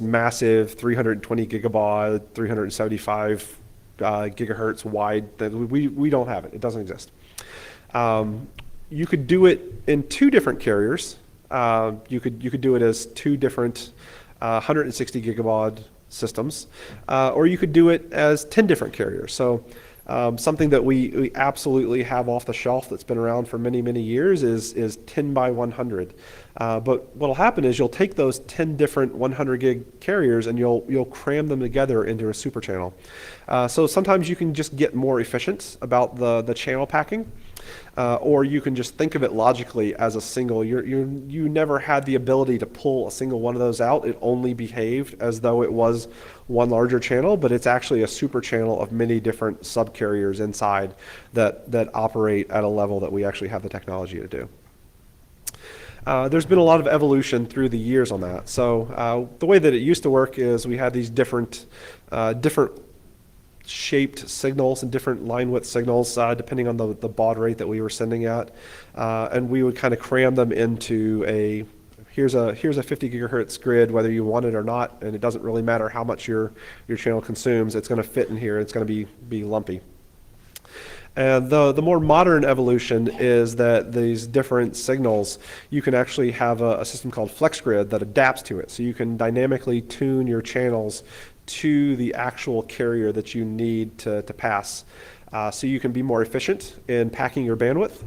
massive 320 gigabaud, 375 gigahertz wide. We don't have it. It doesn't exist. You could do it in 2 different carriers. You could do it as 2 different 160 gigabaud systems, or you could do it as 10 different carriers. So something that we absolutely have off the shelf that's been around for many years is 10 by 100. But what'll happen is you'll take those 10 different 100 gig carriers and you'll cram them together into a super channel. So sometimes you can just get more efficient about the channel packing, or you can just think of it logically as a single. You never had the ability to pull a single one of those out. It only behaved as though it was one larger channel, but it's actually a super channel of many different subcarriers inside that operate at a level that we actually have the technology to do. There's been a lot of evolution through the years on that. So the way that it used to work is we had these different shaped signals and different line width signals depending on the baud rate that we were sending at, and we would kind of cram them into here's a 50 gigahertz grid, whether you want it or not, and it doesn't really matter how much your channel consumes. It's going to fit in here. It's going to be lumpy. And the more modern evolution is that these different signals, you can actually have a system called FlexGrid that adapts to it. So you can dynamically tune your channels to the actual carrier that you need to pass. So you can be more efficient in packing your bandwidth.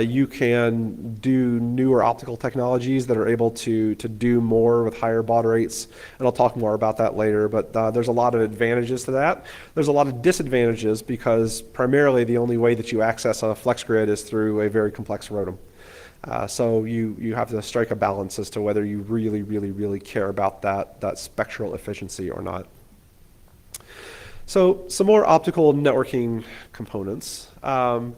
You can do newer optical technologies that are able to do more with higher baud rates, and I'll talk more about that later, but there's a lot of advantages to that. There's a lot of disadvantages because primarily the only way that you access a FlexGrid is through a very complex ROADM. So you have to strike a balance as to whether you really care about that spectral efficiency or not. So some more optical networking components. DCM,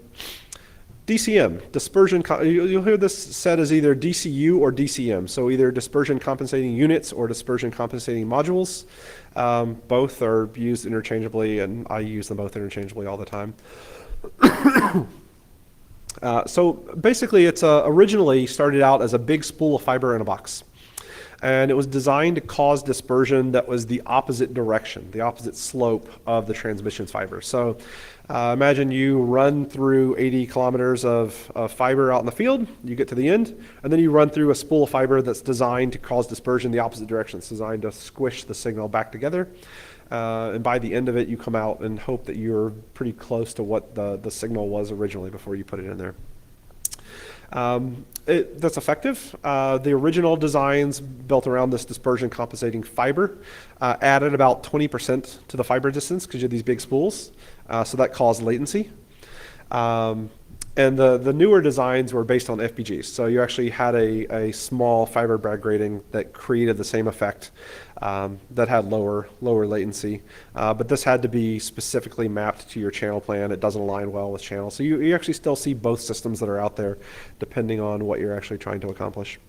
dispersion, you'll hear this said as either DCU or DCM, so either dispersion compensating units or dispersion compensating modules. Both are used interchangeably, and I use them both interchangeably all the time. So basically it's originally started out as a big spool of fiber in a box. And it was designed to cause dispersion that was the opposite direction, the opposite slope of the transmission fiber. So imagine you run through 80 kilometers of fiber out in the field, you get to the end, and then you run through a spool of fiber that's designed to cause dispersion the opposite direction. It's designed to squish the signal back together. And by the end of it, you come out and hope that you're pretty close to what the signal was originally before you put it in there. That's effective. The original designs built around this dispersion compensating fiber added about 20% to the fiber distance because you have these big spools. So that caused latency. And the newer designs were based on FPGAs. So you actually had a small fiber Bragg grating that created the same effect that had lower latency. But this had to be specifically mapped to your channel plan. It doesn't align well with channel. So you actually still see both systems that are out there depending on what you're actually trying to accomplish.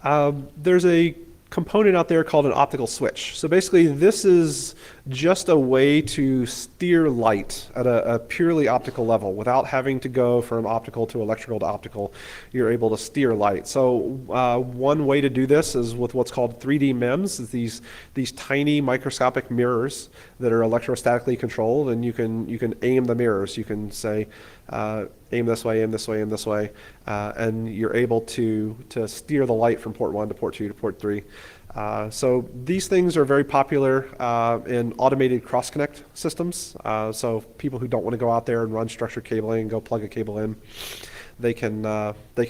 There's a component out there called an optical switch. So basically this is just a way to steer light at a purely optical level without having to go from optical to electrical to optical. You're able to steer light. So one way to do this is with what's called 3D MEMS, is these tiny microscopic mirrors that are electrostatically controlled, and you can aim the mirrors. You can say aim this way, aim this way, aim this way, and you're able to steer the light from port 1 to port 2 to port 3. So these things are very popular in automated cross-connect systems. So people who don't want to go out there and run structured cabling and go plug a cable in, they can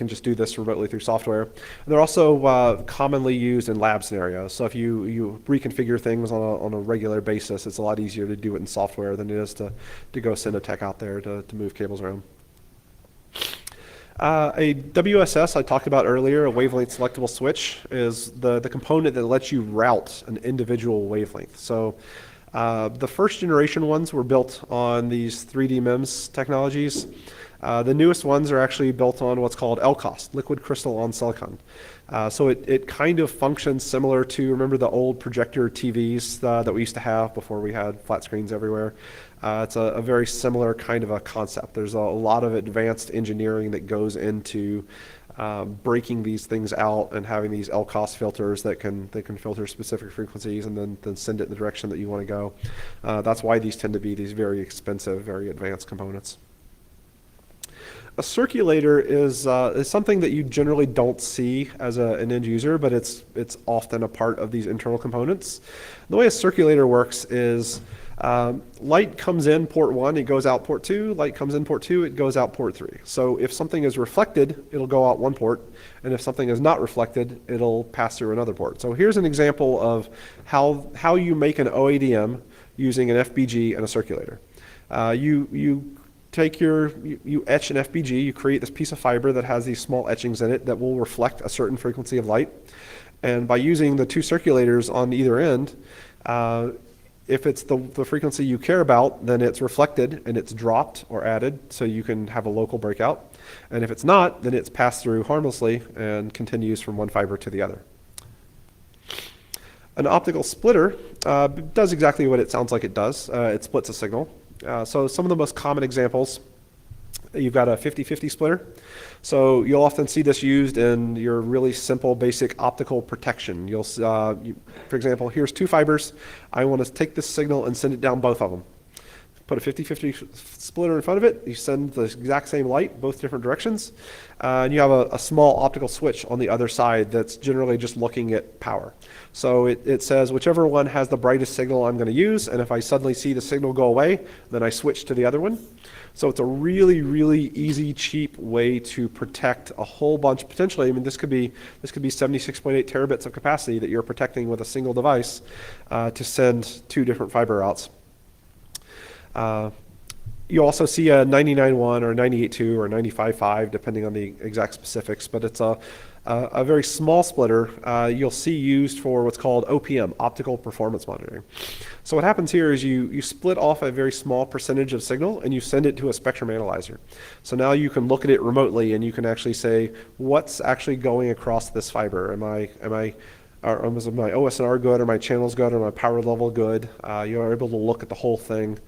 just do this remotely through software. And they're also commonly used in lab scenarios. So if you reconfigure things on a regular basis, it's a lot easier to do it in software than it is to go send a tech out there to move cables around. A WSS I talked about earlier, a wavelength selectable switch, is the component that lets you route an individual wavelength. So the first generation ones were built on these 3D MEMS technologies. The newest ones are actually built on what's called LCOS, liquid crystal on silicon. So it kind of functions similar to, remember the old projector TVs that we used to have before we had flat screens everywhere? It's a very similar kind of a concept. There's a lot of advanced engineering that goes into breaking these things out and having these LCOS filters that can filter specific frequencies and then send it in the direction that you want to go. That's why these tend to be these very expensive, very advanced components. A circulator is something that you generally don't see as an end user, but it's often a part of these internal components. The way a circulator works is light comes in port 1, it goes out port 2, light comes in port 2, it goes out port 3. So if something is reflected, it'll go out one port, and if something is not reflected, it'll pass through another port. So here's an example of how you make an OADM using an FPG and a circulator. You etch an FPG, you create this piece of fiber that has these small etchings in it that will reflect a certain frequency of light. And by using the two circulators on either end, if it's the frequency you care about, then it's reflected and it's dropped or added so you can have a local breakout. And if it's not, then it's passed through harmlessly and continues from one fiber to the other. An optical splitter does exactly what it sounds like it does. It splits a signal. So some of the most common examples, you've got a 50-50 splitter. So you'll often see this used in your really simple basic optical protection. For example, here's two fibers. I want to take this signal and send it down both of them. Put a 50-50 splitter in front of it. You send the exact same light, both different directions. And you have a small optical switch on the other side that's generally just looking at power. So it says whichever one has the brightest signal I'm going to use, and if I suddenly see the signal go away, then I switch to the other one. So it's a really, really easy, cheap way to protect a whole bunch. Potentially, I mean, this could be 76.8 terabits of capacity that you're protecting with a single device to send two different fiber routes. You also see a 99.1 or 98.2 or 95.5, depending on the exact specifics, but it's a very small splitter you'll see used for what's called OPM, optical performance monitoring. So what happens here is you split off a very small percentage of signal and you send it to a spectrum analyzer. So now you can look at it remotely and you can actually say, what's actually going across this fiber? Is my OSNR good? Are my channels good? Are my power level good? You're able to look at the whole thing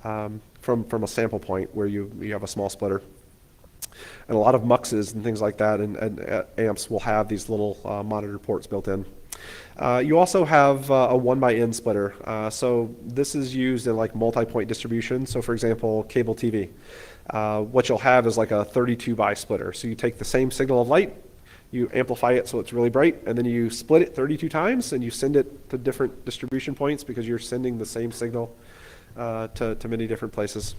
from a sample point where you have a small splitter. And a lot of muxes and things like that and amps will have these little monitor ports built in. You also have a 1x-n splitter. So this is used in like multi-point distribution. So for example, cable TV. What you'll have is like a 32x splitter. So you take the same signal of light, you amplify it so it's really bright, and then you split it 32 times and you send it to different distribution points because you're sending the same signal to many different places.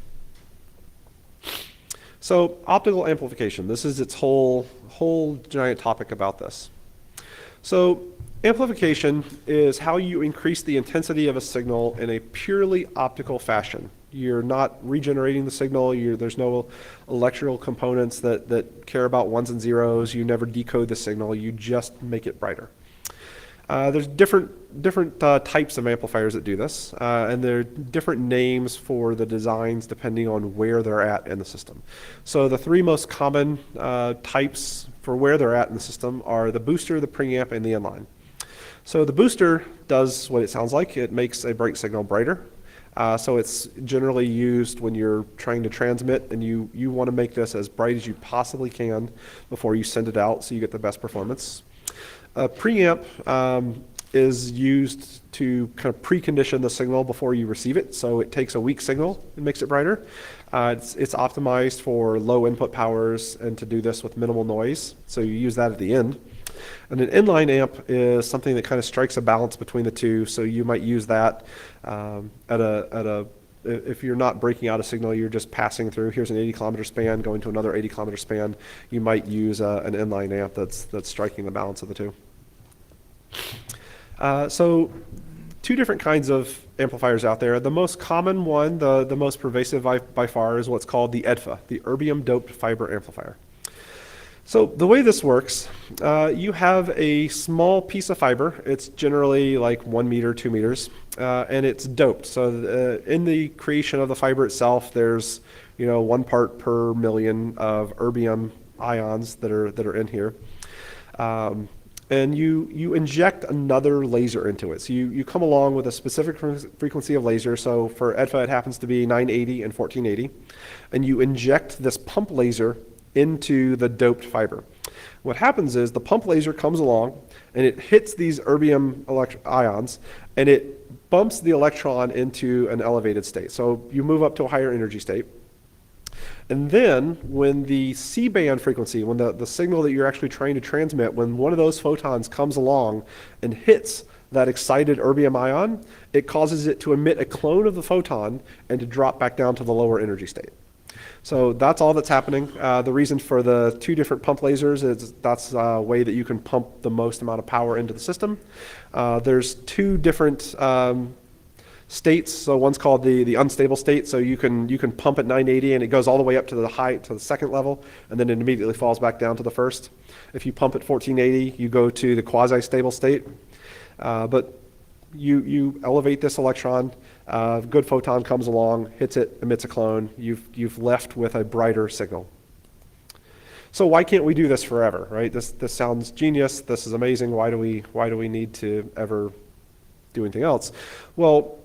So optical amplification, this is its whole giant topic about this. So amplification is how you increase the intensity of a signal in a purely optical fashion. You're not regenerating the signal. There's no electrical components that care about ones and zeros. You never decode the signal. You just make it brighter. There's different types of amplifiers that do this, and there are different names for the designs depending on where they're at in the system. So the three most common types for where they're at in the system are the booster, the preamp, and the inline. So the booster does what it sounds like. It makes a bright signal brighter. So it's generally used when you're trying to transmit and you want to make this as bright as you possibly can before you send it out so you get the best performance. A preamp is used to kind of precondition the signal before you receive it. So it takes a weak signal and makes it brighter. It's optimized for low input powers and to do this with minimal noise. So you use that at the end. And an inline amp is something that kind of strikes a balance between the two. So you might use that if you're not breaking out a signal, you're just passing through. Here's an 80 kilometer span going to another 80 kilometer span. You might use an inline amp that's striking the balance of the two. So two different kinds of amplifiers out there. The most common one, the most pervasive by far, is what's called the EDFA, the erbium doped fiber amplifier. So the way this works, you have a small piece of fiber. It's generally like 1 meter, 2 meters, and it's doped. So in the creation of the fiber itself, there's 1 part per million of erbium ions that are in here. And you inject another laser into it. So you come along with a specific frequency of laser. So for EDFA, it happens to be 980 and 1480. And you inject this pump laser into the doped fiber. What happens is the pump laser comes along and it hits these erbium ions and it bumps the electron into an elevated state. So you move up to a higher energy state. And then when the C-band frequency, when the signal that you're actually trying to transmit, when one of those photons comes along and hits that excited erbium ion, it causes it to emit a clone of the photon and to drop back down to the lower energy state. So that's all that's happening. The reason for the two different pump lasers is that's a way that you can pump the most amount of power into the system. There's two different states. So one's called the unstable state. So you can pump at 980 and it goes all the way up to the second level, and then it immediately falls back down to the first. If you pump at 1480, you go to the quasi-stable state. But you elevate this electron. A good photon comes along, hits it, emits a clone. You've left with a brighter signal. So why can't we do this forever, right? This sounds genius. This is amazing. Why do we need to ever do anything else? Well,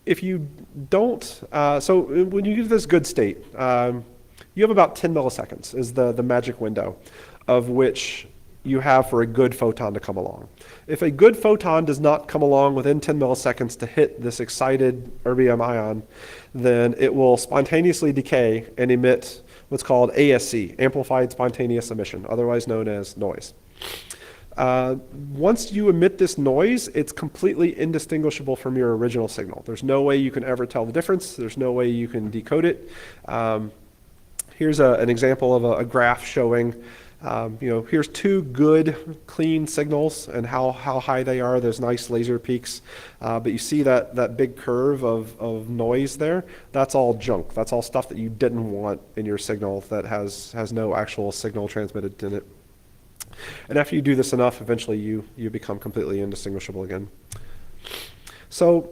if you don't, so when you get to this good state, you have about 10 milliseconds is the magic window of which you have for a good photon to come along. If a good photon does not come along within 10 milliseconds to hit this excited erbium ion, then it will spontaneously decay and emit what's called ASC, amplified spontaneous emission, otherwise known as noise. Once you emit this noise, it's completely indistinguishable from your original signal. There's no way you can ever tell the difference. There's no way you can decode it. Here's an example of a graph showing here's two good clean signals and how high they are. There's nice laser peaks, but you see that big curve of noise there. That's all junk. That's all stuff that you didn't want in your signal that has no actual signal transmitted in it. And after you do this enough, eventually you become completely indistinguishable again. So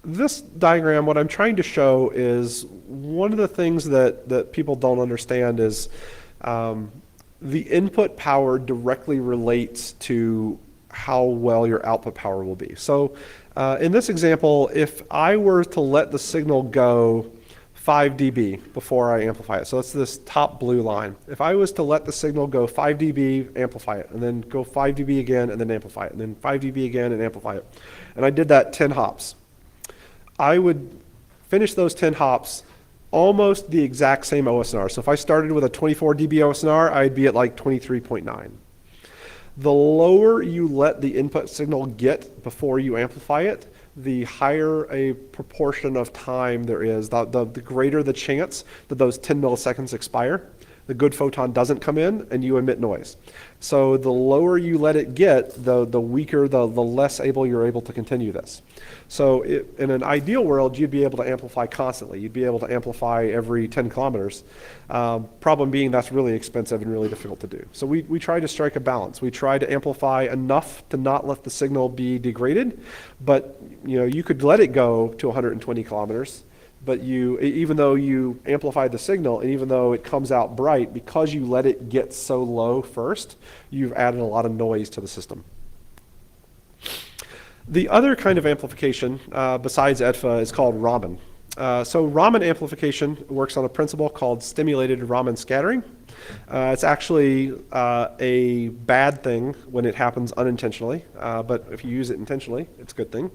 this diagram, what I'm trying to show is one of the things that people don't understand is the input power directly relates to how well your output power will be. So in this example, if I were to let the signal go 5 dB before I amplify it, so that's this top blue line. If I was to let the signal go 5 dB, amplify it, and then go 5 dB again, and then amplify it, and then 5 dB again, and amplify it, and I did that 10 hops, I would finish those 10 hops almost the exact same OSNR. So if I started with a 24 dB OSNR, I'd be at like 23.9. The lower you let the input signal get before you amplify it, the higher a proportion of time there is, the greater the chance that those 10 milliseconds expire. the good photon doesn't come in, and you emit noise. So the lower you let it get, the weaker, the less you're able to continue this. So in an ideal world, you'd be able to amplify constantly. You'd be able to amplify every 10 kilometers. Problem being that's really expensive and really difficult to do. So we try to strike a balance. We try to amplify enough to not let the signal be degraded, but you could let it go to 120 kilometers, but even though you amplify the signal and even though it comes out bright, because you let it get so low first, you've added a lot of noise to the system. The other kind of amplification besides EDFA is called Raman. So Raman amplification works on a principle called stimulated Raman scattering. It's actually a bad thing when it happens unintentionally, but if you use it intentionally, it's a good thing.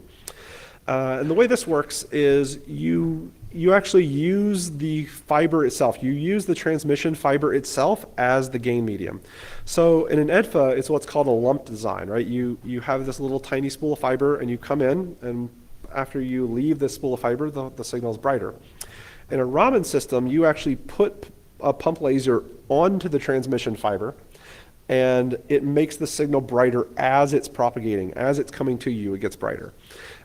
And the way this works is you actually use the fiber itself. You use the transmission fiber itself as the gain medium. So in an EDFA, it's what's called a lump design, right? You have this little tiny spool of fiber, and you come in, and after you leave this spool of fiber, the signal is brighter. In a Raman system, you actually put a pump laser onto the transmission fiber, and it makes the signal brighter as it's propagating. As it's coming to you, it gets brighter.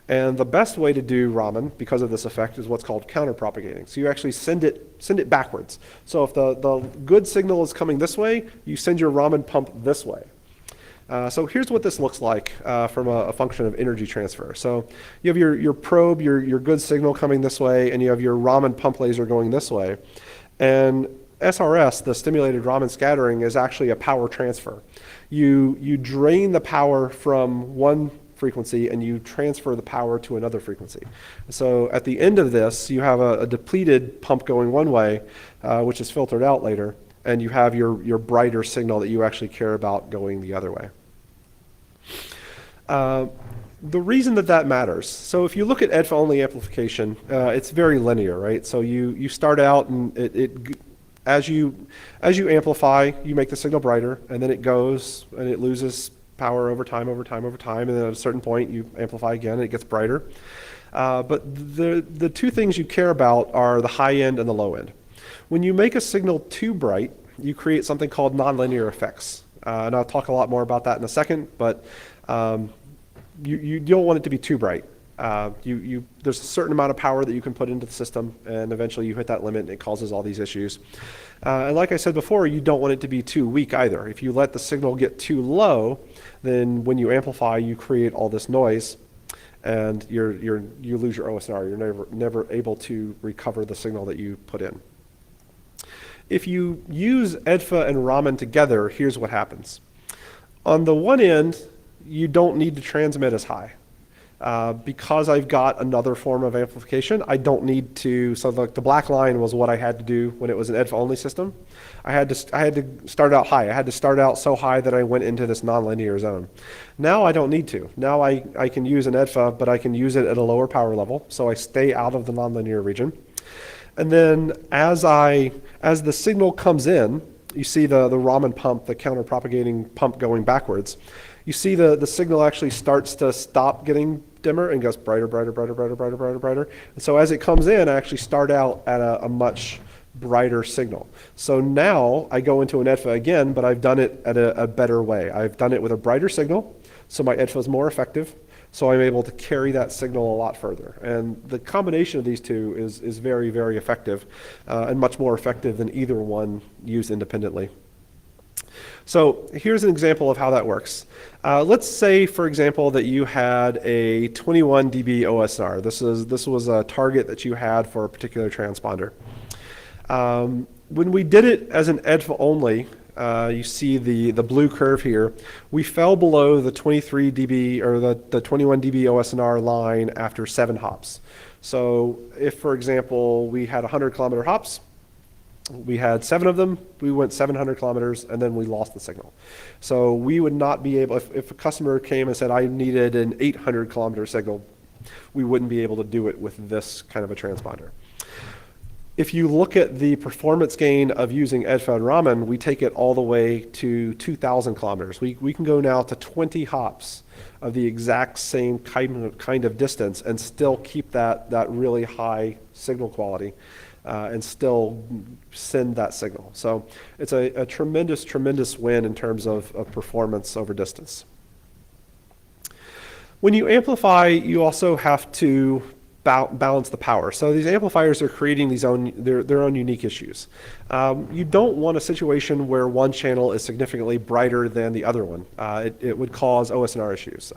And the best way to do Raman, because of this effect, is what's called counter-propagating. So you actually send it backwards. So if the good signal is coming this way, you send your Raman pump this way. So here's what this looks like from a function of energy transfer. So you have your probe, your good signal coming this way, and you have your Raman pump laser going this way. And SRS, the stimulated Raman scattering, is actually a power transfer. You drain the power from one frequency and you transfer the power to another frequency. So at the end of this, you have a depleted pump going one way, which is filtered out later, and you have your brighter signal that you actually care about going the other way. The reason that matters, so if you look at EDFA-only amplification, it's very linear, right? So you start out and as you amplify, you make the signal brighter, and then it goes and it loses power over time, and then at a certain point you amplify again and it gets brighter. But the two things you care about are the high end and the low end. When you make a signal too bright, you create something called nonlinear effects. And I'll talk a lot more about that in a second, but you don't want it to be too bright. There's a certain amount of power that you can put into the system, and eventually you hit that limit and it causes all these issues. And like I said before, you don't want it to be too weak either. If you let the signal get too low, then when you amplify, you create all this noise, and you lose your OSR. You're never able to recover the signal that you put in. If you use EDFA and Raman together, here's what happens. On the one end, you don't need to transmit as high. Because I've got another form of amplification, I don't need to, so the black line was what I had to do when it was an EDFA-only system. I had to start out high. I had to start out so high that I went into this nonlinear zone. Now I don't need to. Now I can use an EDFA, but I can use it at a lower power level, so I stay out of the nonlinear region. And then as the signal comes in, you see the Raman pump, the counter-propagating pump going backwards. You see the signal actually starts to stop getting dimmer and goes brighter. And so as it comes in, I actually start out at a much brighter signal. So now I go into an EDFA again, but I've done it at a better way. I've done it with a brighter signal, so my EDFA is more effective, so I'm able to carry that signal a lot further. And the combination of these two is very, very effective, and much more effective than either one used independently. So here's an example of how that works. Let's say, for example, that you had a 21 dB OSR. This was a target that you had for a particular transponder. When we did it as an EDFA only, you see the blue curve here, we fell below the 23 dB or the 21 dB OSNR line after 7 hops. So if, for example, we had 100 kilometer hops, we had 7 of them, we went 700 kilometers, and then we lost the signal. So we would not be able, if a customer came and said, I needed an 800 kilometer signal, we wouldn't be able to do it with this kind of a transponder. If you look at the performance gain of using EDFA and Raman, we take it all the way to 2,000 kilometers. We can go now to 20 hops of the exact same kind of distance and still keep that really high signal quality. and still send that signal. So it's a tremendous, tremendous win in terms of performance over distance. When you amplify, you also have to balance the power. So these amplifiers are creating their own unique issues. You don't want a situation where one channel is significantly brighter than the other one. It would cause OSNR issues.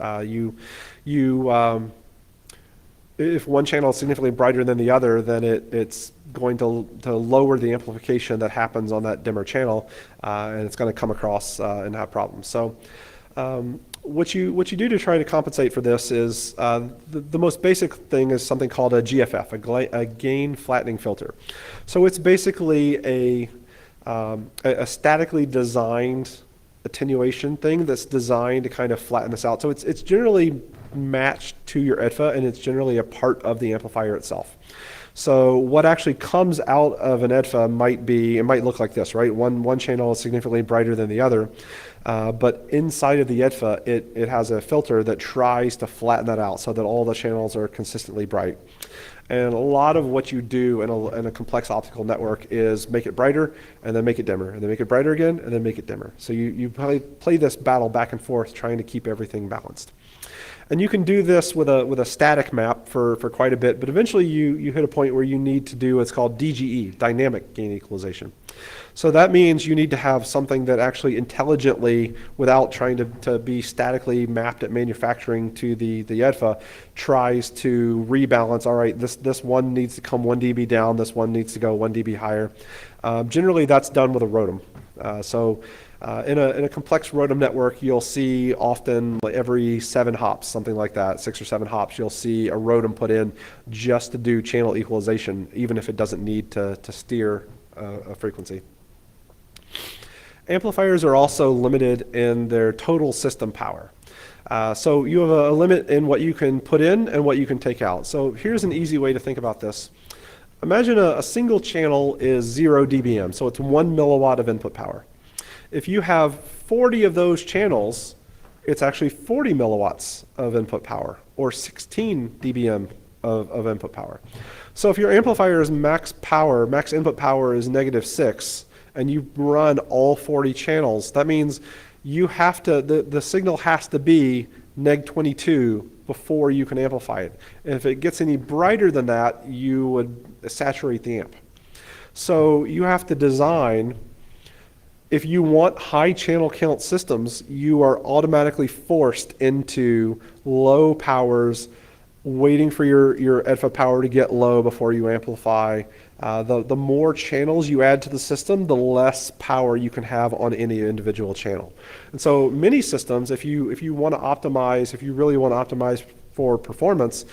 If one channel is significantly brighter than the other, then it's going to lower the amplification that happens on that dimmer channel, and it's going to come across and have problems. So what you do to try to compensate for this is the most basic thing is something called a GFF, a gain flattening filter. So it's basically a statically designed attenuation thing that's designed to kind of flatten this out. So it's generally matched to your EDFA, and it's generally a part of the amplifier itself. So what actually comes out of an EDFA might look like this, right? One channel is significantly brighter than the other, but inside of the EDFA, it has a filter that tries to flatten that out so that all the channels are consistently bright. And a lot of what you do in a complex optical network is make it brighter and then make it dimmer, and then make it brighter again and then make it dimmer. So you play this battle back and forth trying to keep everything balanced. And you can do this with a static map for quite a bit, but eventually you hit a point where you need to do what's called DGE, dynamic gain equalization. So that means you need to have something that actually intelligently, without trying to be statically mapped at manufacturing to the EDFA, tries to rebalance, all right, this one needs to come 1 dB down, this one needs to go 1 dB higher. Generally that's done with a ROADM. In a complex ROADM network, you'll see often like every 7 hops, something like that, 6 or 7 hops, you'll see a ROADM put in just to do channel equalization, even if it doesn't need to steer a frequency. Amplifiers are also limited in their total system power. So you have a limit in what you can put in and what you can take out. So here's an easy way to think about this. Imagine a single channel is 0 dBm, so it's 1 milliwatt of input power. If you have 40 of those channels, it's actually 40 milliwatts of input power, or 16 dBm of input power. So if your amplifier's max input power is -6, and you run all 40 channels, that means you have to, the signal has to be -22 before you can amplify it. And if it gets any brighter than that, you would saturate the amp. So you have to design, if you want high channel count systems, you are automatically forced into low powers, waiting for your EDFA power to get low before you amplify. The more channels you add to the system, the less power you can have on any individual channel. And so many systems, if you want to optimize, if you really want to optimize for performance,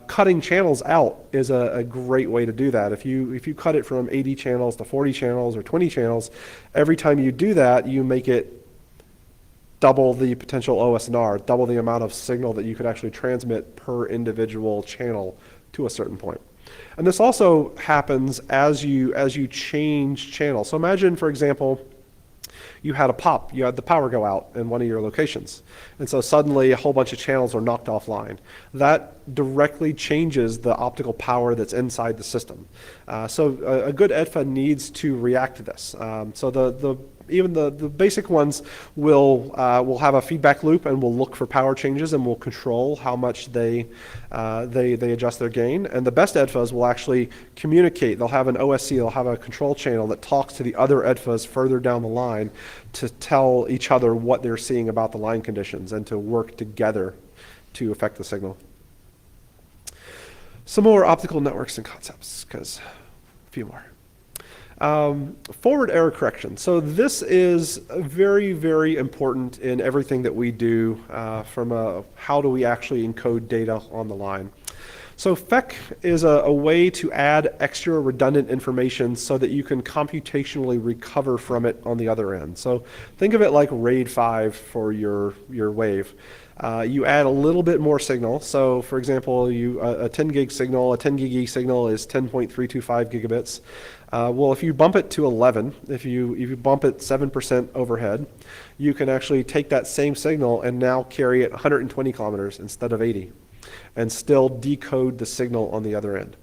cutting channels out is a great way to do that. If you cut it from 80 channels to 40 channels or 20 channels, every time you do that, you make it double the potential OSNR, double the amount of signal that you could actually transmit per individual channel to a certain point. And this also happens as you change channels. So imagine, for example, you had a pop, you had the power go out in one of your locations. And so suddenly a whole bunch of channels are knocked offline. That directly changes the optical power that's inside the system. So a good EDFA needs to react to this. So even the basic ones will have a feedback loop and will look for power changes and will control how much they adjust their gain. And the best EDFAs will actually communicate. They'll have an OSC, they'll have a control channel that talks to the other EDFAs further down the line to tell each other what they're seeing about the line conditions and to work together to affect the signal. Some more optical networks and concepts, because a few more. Forward error correction. So this is very, very important in everything that we do from how do we actually encode data on the line. So FEC is a way to add extra redundant information so that you can computationally recover from it on the other end. So think of it like RAID 5 for your wave. You add a little bit more signal. So for example, a 10 gig signal, a 10 gig E signal is 10.325 gigabits. Well, if you bump it to 11, if you bump it 7% overhead, you can actually take that same signal and now carry it 120 kilometers instead of 80, and still decode the signal on the other end.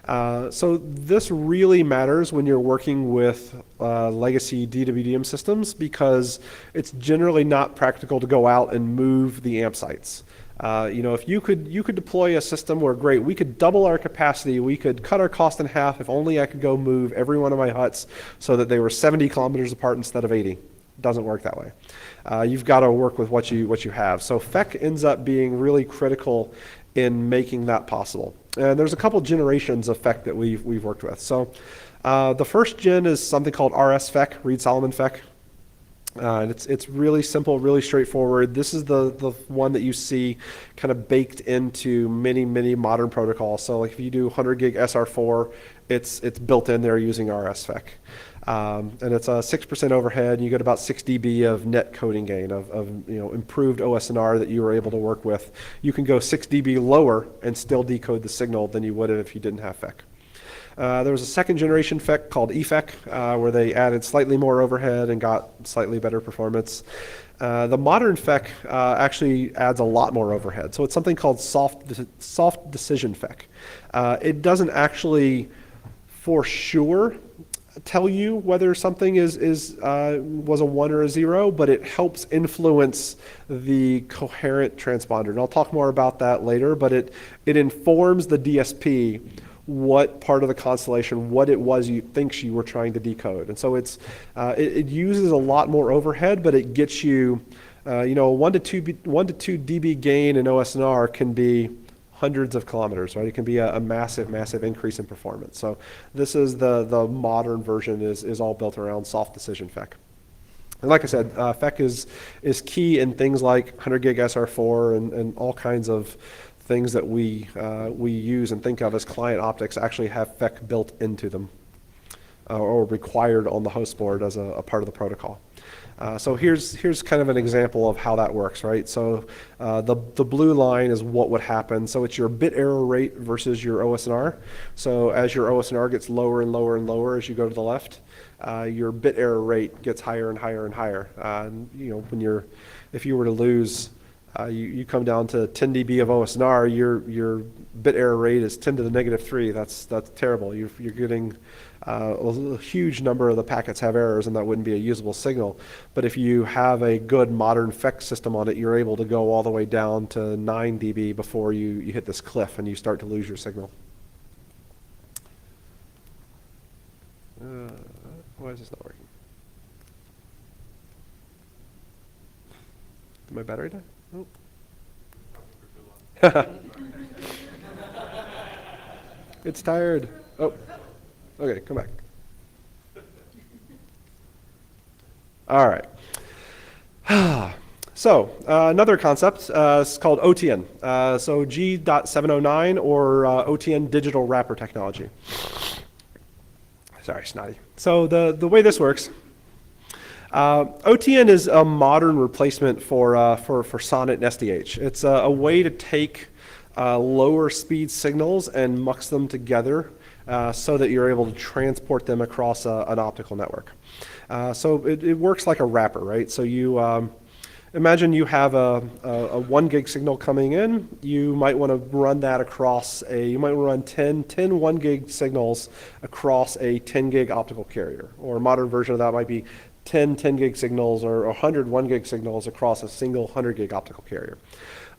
So this really matters when you're working with legacy DWDM systems because it's generally not practical to go out and move the amp sites. If you could deploy a system where, great, we could double our capacity, we could cut our cost in half if only I could go move every one of my huts so that they were 70 kilometers apart instead of 80. It doesn't work that way. You've got to work with what you have. So FEC ends up being really critical in making that possible. And there's a couple generations of FEC that we've worked with. So the first gen is something called RS FEC, Reed-Solomon FEC. And it's really simple, really straightforward. This is the one that you see kind of baked into many modern protocols. So like if you do 100 gig SR4, it's built in there using RS FEC. And it's a 6% overhead, and you get about 6 dB of net coding gain of improved OSNR that you were able to work with. You can go 6 dB lower and still decode the signal than you would have if you didn't have FEC. There was a second generation FEC called eFEC, where they added slightly more overhead and got slightly better performance. The modern FEC actually adds a lot more overhead. So it's something called soft decision FEC. It doesn't actually for sure tell you whether something was a 1 or a 0, but it helps influence the coherent transponder. And I'll talk more about that later, but it informs the DSP what part of the constellation, what it was you were trying to decode. And so it uses a lot more overhead, but it gets you, 1 to 2 dB gain in OSNR can be hundreds of kilometers, right? It can be a massive increase in performance. So this is the modern version is all built around soft decision FEC. And like I said, FEC is key in things like 100 gig SR4 and all kinds of things that we use and think of as client optics actually have FEC built into them or required on the host board as a part of the protocol. So here's kind of an example of how that works, right? So the blue line is what would happen. So it's your bit error rate versus your OSNR. So as your OSNR gets lower and lower and lower as you go to the left, your bit error rate gets higher and higher and higher. If you were to lose, you come down to 10 dB of OSNR, your bit error rate is 10 to the -3. That's terrible. You're getting a huge number of the packets have errors, and that wouldn't be a usable signal. But if you have a good modern FEC system on it, you're able to go all the way down to 9 dB before you hit this cliff and you start to lose your signal. Why is this not working? Did my battery die? Oh. It's tired. Oh. Okay, come back. All right. So another concept is called OTN. So G.709 or OTN digital wrapper technology. Sorry, snotty. So the way this works, OTN is a modern replacement for SONET and SDH. It's a way to take lower speed signals and mux them together so that you're able to transport them across an optical network. So it works like a wrapper, right? So you imagine you have a 1 gig signal coming in. You might want to run that across you might run 10 1 gig signals across a 10 gig optical carrier. Or a modern version of that might be 10 gig signals or 100 1 gig signals across a single 100 gig optical carrier.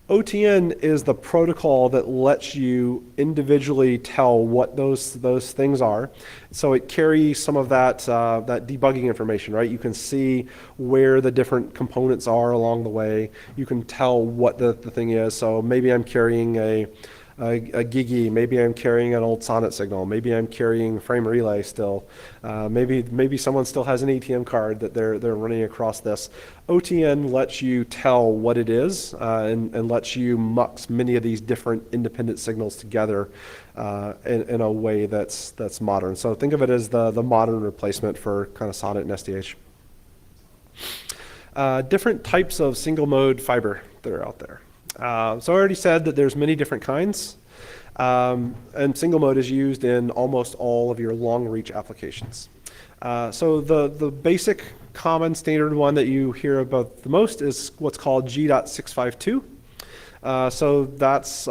OTN is the protocol that lets you individually tell what those things are. So it carries some of that debugging information, right? You can see where the different components are along the way. You can tell what the thing is. So maybe I'm carrying a GIGI, maybe I'm carrying an old SONET signal, maybe I'm carrying frame relay still, maybe someone still has an ATM card that they're running across this. OTN lets you tell what it is and lets you mux many of these different independent signals together in a way that's modern. So think of it as the modern replacement for kind of SONET and SDH. Different types of single mode fiber that are out there. So I already said that there's many different kinds, and single mode is used in almost all of your long reach applications. So the basic common standard one that you hear about the most is what's called G.652. So that's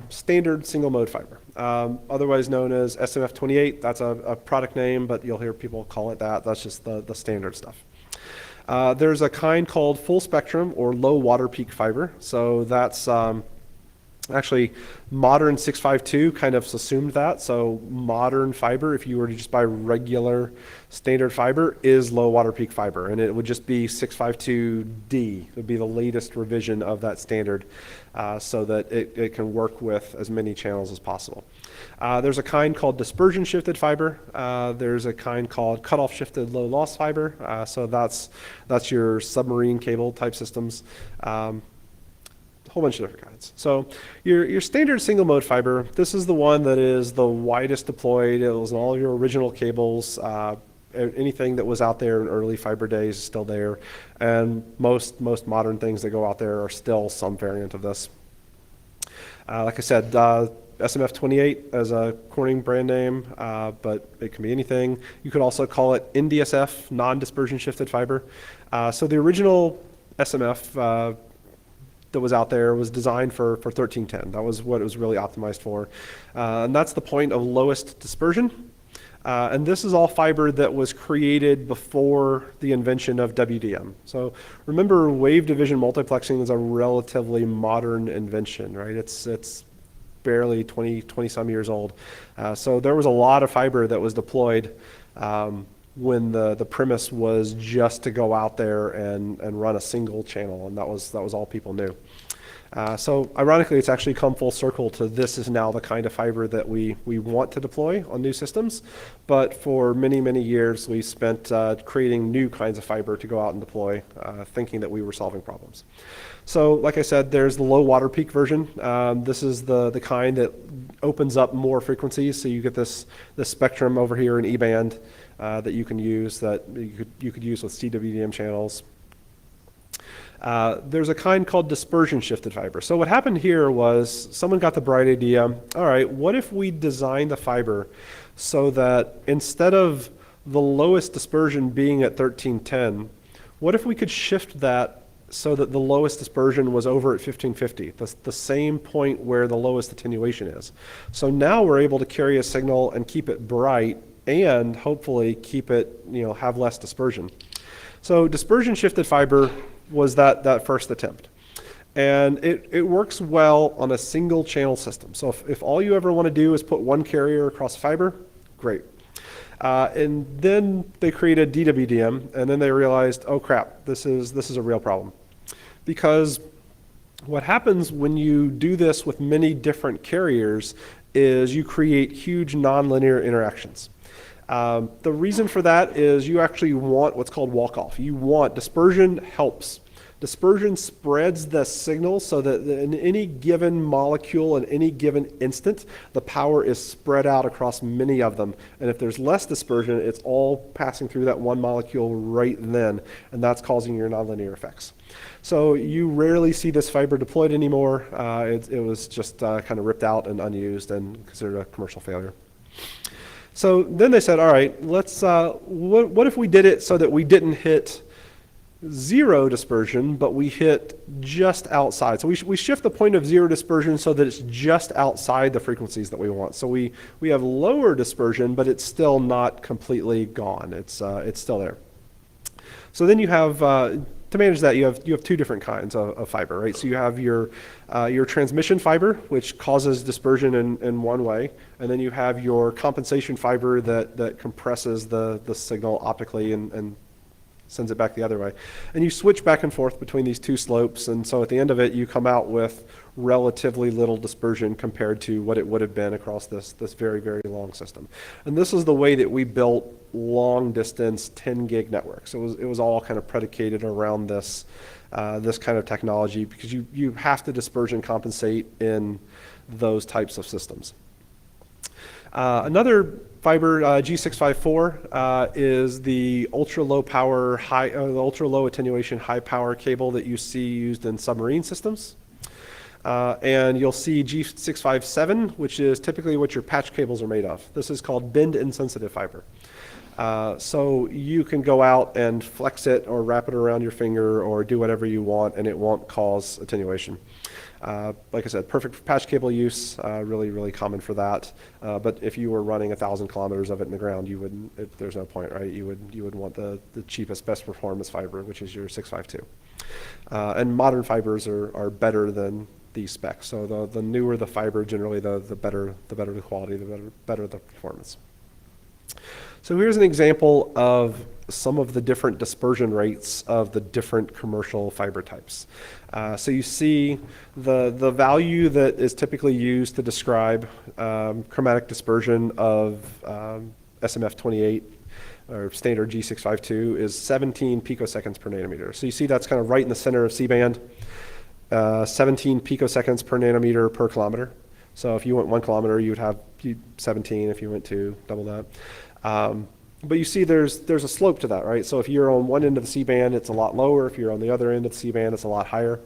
standard single mode fiber, otherwise known as SMF28. That's a product name, but you'll hear people call it that. That's just the standard stuff. There's a kind called full spectrum or low water peak fiber. So that's actually modern 652 kind of assumed that. So modern fiber, if you were to just buy regular standard fiber, is low water peak fiber, and it would just be 652D. It would be the latest revision of that standard, so that it can work with as many channels as possible. There's a kind called dispersion shifted fiber. There's a kind called cutoff shifted low loss fiber. So that's your submarine cable type systems. Whole bunch of different kinds. So your standard single mode fiber, this is the one that is the widest deployed. It was in all your original cables. Anything that was out there in early fiber days is still there, and most modern things that go out there are still some variant of this. Like I said, SMF28 as a Corning brand name, but it can be anything. You could also call it NDSF, non-dispersion shifted fiber. So the original SMF that was out there was designed for 1310. That was what it was really optimized for. And that's the point of lowest dispersion. And this is all fiber that was created before the invention of WDM. So remember, wave division multiplexing is a relatively modern invention, right? It's barely 20 some years old. So there was a lot of fiber that was deployed when the premise was just to go out there and run a single channel, and that was all people knew. So ironically, it's actually come full circle to this is now the kind of fiber that we want to deploy on new systems. But for many, many years, we spent creating new kinds of fiber to go out and deploy, thinking that we were solving problems. So like I said, there's the low water peak version. This is the kind that opens up more frequencies. So you get this spectrum over here in E-band that you can use, that you could use with CWDM channels. There's a kind called dispersion shifted fiber. So what happened here was someone got the bright idea, all right, what if we design the fiber so that instead of the lowest dispersion being at 1310, what if we could shift that so that the lowest dispersion was over at 1550, the same point where the lowest attenuation is. So now we're able to carry a signal and keep it bright and hopefully keep it, have less dispersion. So dispersion shifted fiber was that first attempt. And it works well on a single channel system. So if all you ever want to do is put one carrier across fiber, great. And then they created DWDM, and then they realized, oh crap, this is a real problem. Because what happens when you do this with many different carriers is you create huge nonlinear interactions. The reason for that is you actually want what's called walk-off. You want dispersion helps. Dispersion spreads the signal so that in any given molecule in any given instant, the power is spread out across many of them. And if there's less dispersion, it's all passing through that one molecule right then, and that's causing your nonlinear effects. So you rarely see this fiber deployed anymore. It was just kind of ripped out and unused and considered a commercial failure. So then they said, all right, let's, what if we did it so that we didn't hit zero dispersion, but we hit just outside. So we shift the point of zero dispersion so that it's just outside the frequencies that we want. So we have lower dispersion, but it's still not completely gone. It's still there. So then you have, to manage that, you have two different kinds of fiber, right? So you have your transmission fiber, which causes dispersion in one way, and then you have your compensation fiber that compresses the signal optically and sends it back the other way. And you switch back and forth between these two slopes, and so at the end of it, you come out with relatively little dispersion compared to what it would have been across this very, very long system. And this is the way that we built long distance 10 gig networks. It was all kind of predicated around this kind of technology, because you have to dispersion compensate in those types of systems. Another fiber, G654, is the ultra low power, the ultra low attenuation high power cable that you see used in submarine systems. And you'll see G657, which is typically what your patch cables are made of. This is called bend insensitive fiber. So you can go out and flex it or wrap it around your finger or do whatever you want, and it won't cause attenuation. Like I said, perfect for patch cable use, really, really common for that. But if you were running 1,000 kilometers of it in the ground, you wouldn't, there's no point, right? You would want the cheapest, best performance fiber, which is your 652. And modern fibers are better than these specs. So the newer the fiber, generally the better the quality, the better the performance. So here's an example of some of the different dispersion rates of the different commercial fiber types. So you see the value that is typically used to describe chromatic dispersion of SMF28 or standard G652 is 17 picoseconds per nanometer. So you see that's kind of right in the center of C-band, 17 picoseconds per nanometer per kilometer. So if you went 1 kilometer, you would have 17. If you went 2, double that. But you see there's a slope to that, right? So if you're on one end of the C-band, it's a lot lower. If you're on the other end of the C-band, it's a lot higher.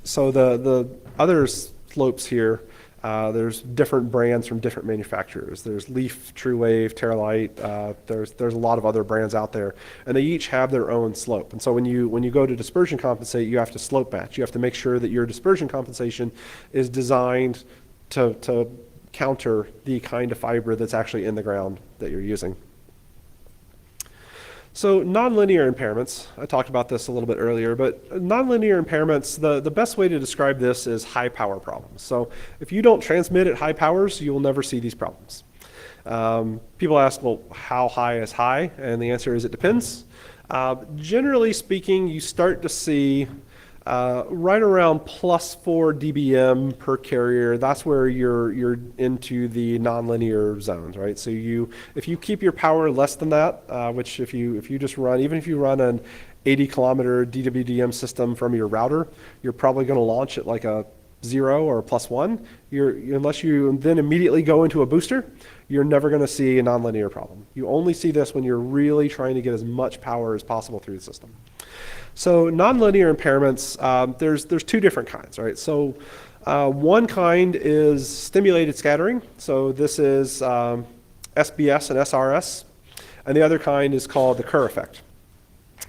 So the other slopes here, there's different brands from different manufacturers. There's Leaf, TrueWave, Teralite. There's a lot of other brands out there, and they each have their own slope. And so when you go to dispersion compensate, you have to slope match. You have to make sure that your dispersion compensation is designed to counter the kind of fiber that's actually in the ground that you're using. So nonlinear impairments, I talked about this a little bit earlier, but nonlinear impairments, the best way to describe this is high power problems. So if you don't transmit at high powers, you will never see these problems. People ask, well, how high is high? And the answer is it depends. Generally speaking, you start to see right around +4 dBm per carrier. That's where you're into the nonlinear zones, right? So if you keep your power less than that, which if you just run, even if you run an 80 kilometer DWDM system from your router, you're probably going to launch at like a 0 or a +1. Unless you then immediately go into a booster, you're never going to see a nonlinear problem. You only see this when you're really trying to get as much power as possible through the system. So nonlinear impairments, there's two different kinds, right? So one kind is stimulated scattering. So this is SBS and SRS. And the other kind is called the Kerr effect.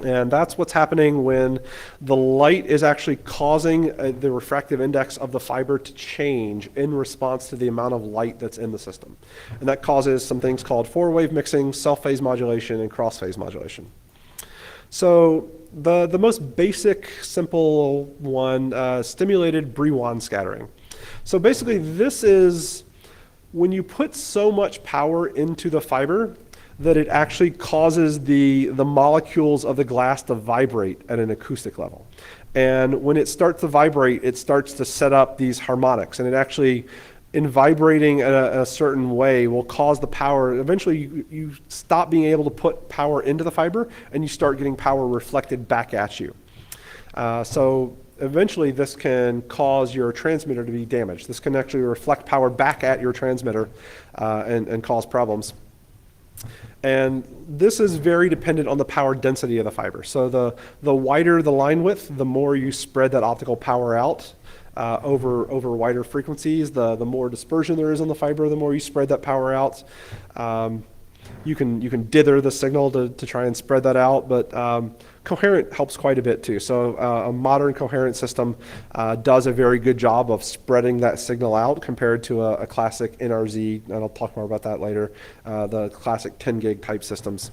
And that's what's happening when the light is actually causing the refractive index of the fiber to change in response to the amount of light that's in the system. And that causes some things called four-wave mixing, self-phase modulation, and cross-phase modulation. So the most basic, simple one, stimulated Brillouin scattering. So basically this is when you put so much power into the fiber that it actually causes the molecules of the glass to vibrate at an acoustic level. And when it starts to vibrate, it starts to set up these harmonics, and it actually, in vibrating in a certain way, will cause the power. Eventually, you stop being able to put power into the fiber, and you start getting power reflected back at you. So eventually, this can cause your transmitter to be damaged. This can actually reflect power back at your transmitter and cause problems. And this is very dependent on the power density of the fiber. So the wider the line width, the more you spread that optical power out over wider frequencies, the more dispersion there is on the fiber, the more you spread that power out. You can dither the signal to try and spread that out, but coherent helps quite a bit too. So a modern coherent system does a very good job of spreading that signal out compared to a classic NRZ, and I'll talk more about that later, the classic 10 gig type systems.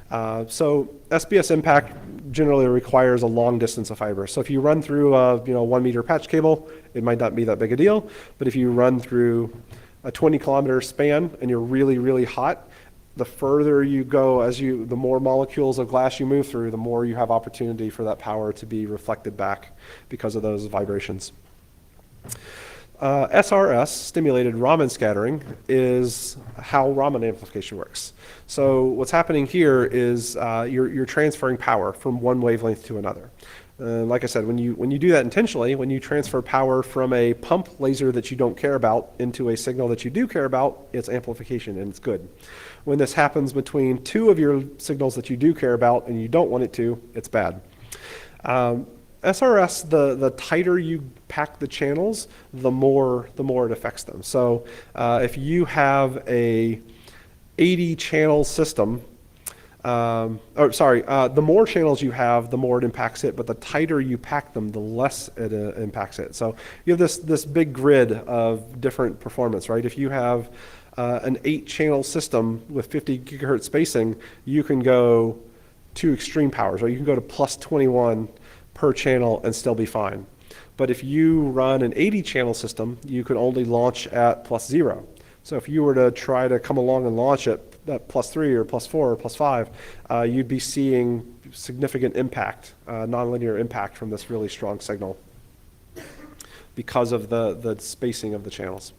So SBS impact generally requires a long distance of fiber. So if you run through a 1 meter patch cable, it might not be that big a deal, but if you run through a 20 kilometer span and you're really, really hot, the further you go, the more molecules of glass you move through, the more you have opportunity for that power to be reflected back because of those vibrations. SRS, stimulated Raman scattering, is how Raman amplification works. So what's happening here is you're transferring power from one wavelength to another. Like I said, when you do that intentionally, when you transfer power from a pump laser that you don't care about into a signal that you do care about, it's amplification and it's good. When this happens between two of your signals that you do care about and you don't want it to, it's bad. SRS, the tighter you pack the channels, the more it affects them. So if you have a 80 channel system, The more channels you have, the more it impacts it, but the tighter you pack them, the less it impacts it. So you have this big grid of different performance, right? If you have an 8-channel system with 50 gigahertz spacing, you can go to extreme powers, right? You can go to plus 21 per channel and still be fine. But if you run an 80-channel system, you can only launch at plus 0. So if you were to try to come along and launch at plus 3 or plus 4 or plus 5, you'd be seeing significant impact, nonlinear impact from this really strong signal because of the spacing of the channels.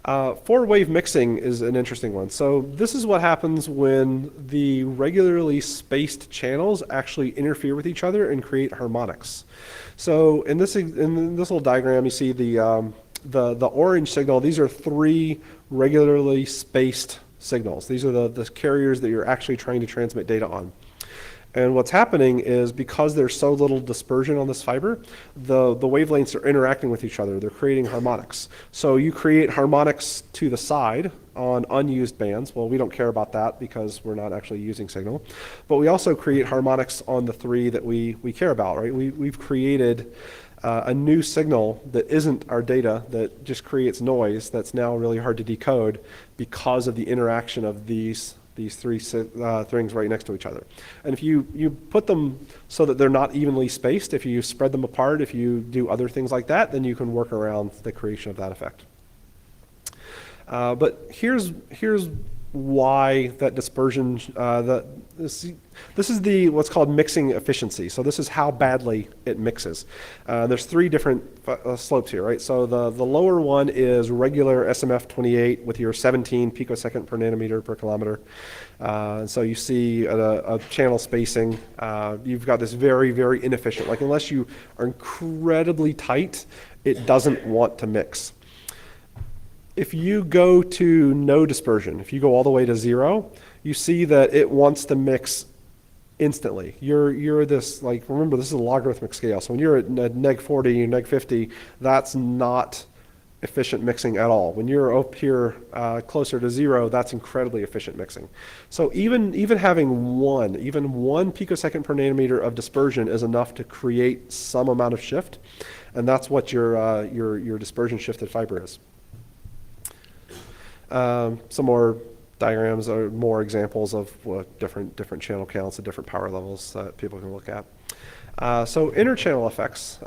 4-wave mixing is an interesting one. So this is what happens when the regularly spaced channels actually interfere with each other and create harmonics. So in this little diagram, you see the orange signal. These are 3 regularly spaced signals. These are the carriers that you're actually trying to transmit data on. And what's happening is because there's so little dispersion on this fiber, the wavelengths are interacting with each other. They're creating harmonics. So you create harmonics to the side on unused bands. Well, we don't care about that because we're not actually using signal. But we also create harmonics on the 3 that we care about, right? We've created a new signal that isn't our data, that just creates noise that's now really hard to decode because of the interaction of these 3 things right next to each other. And if you put them so that they're not evenly spaced, if you spread them apart, if you do other things like that, then you can work around the creation of that effect. But here's why that dispersion, this is what's called mixing efficiency. So this is how badly it mixes. There's 3 different slopes here, right? So the lower one is regular SMF28 with your 17 picosecond per nanometer per kilometer. So you see a channel spacing. You've got this very, very inefficient. Like unless you are incredibly tight, it doesn't want to mix. If you go to no dispersion, if you go all the way to 0, you see that it wants to mix instantly. You're this, like, remember this is a logarithmic scale. So when you're at neg 40 or neg 50, that's not efficient mixing at all. When you're up here closer to 0, that's incredibly efficient mixing. So even having one picosecond per nanometer of dispersion is enough to create some amount of shift, and that's what your dispersion shifted fiber is. Some more diagrams or more examples of different channel counts and different power levels that people can look at. So interchannel effects,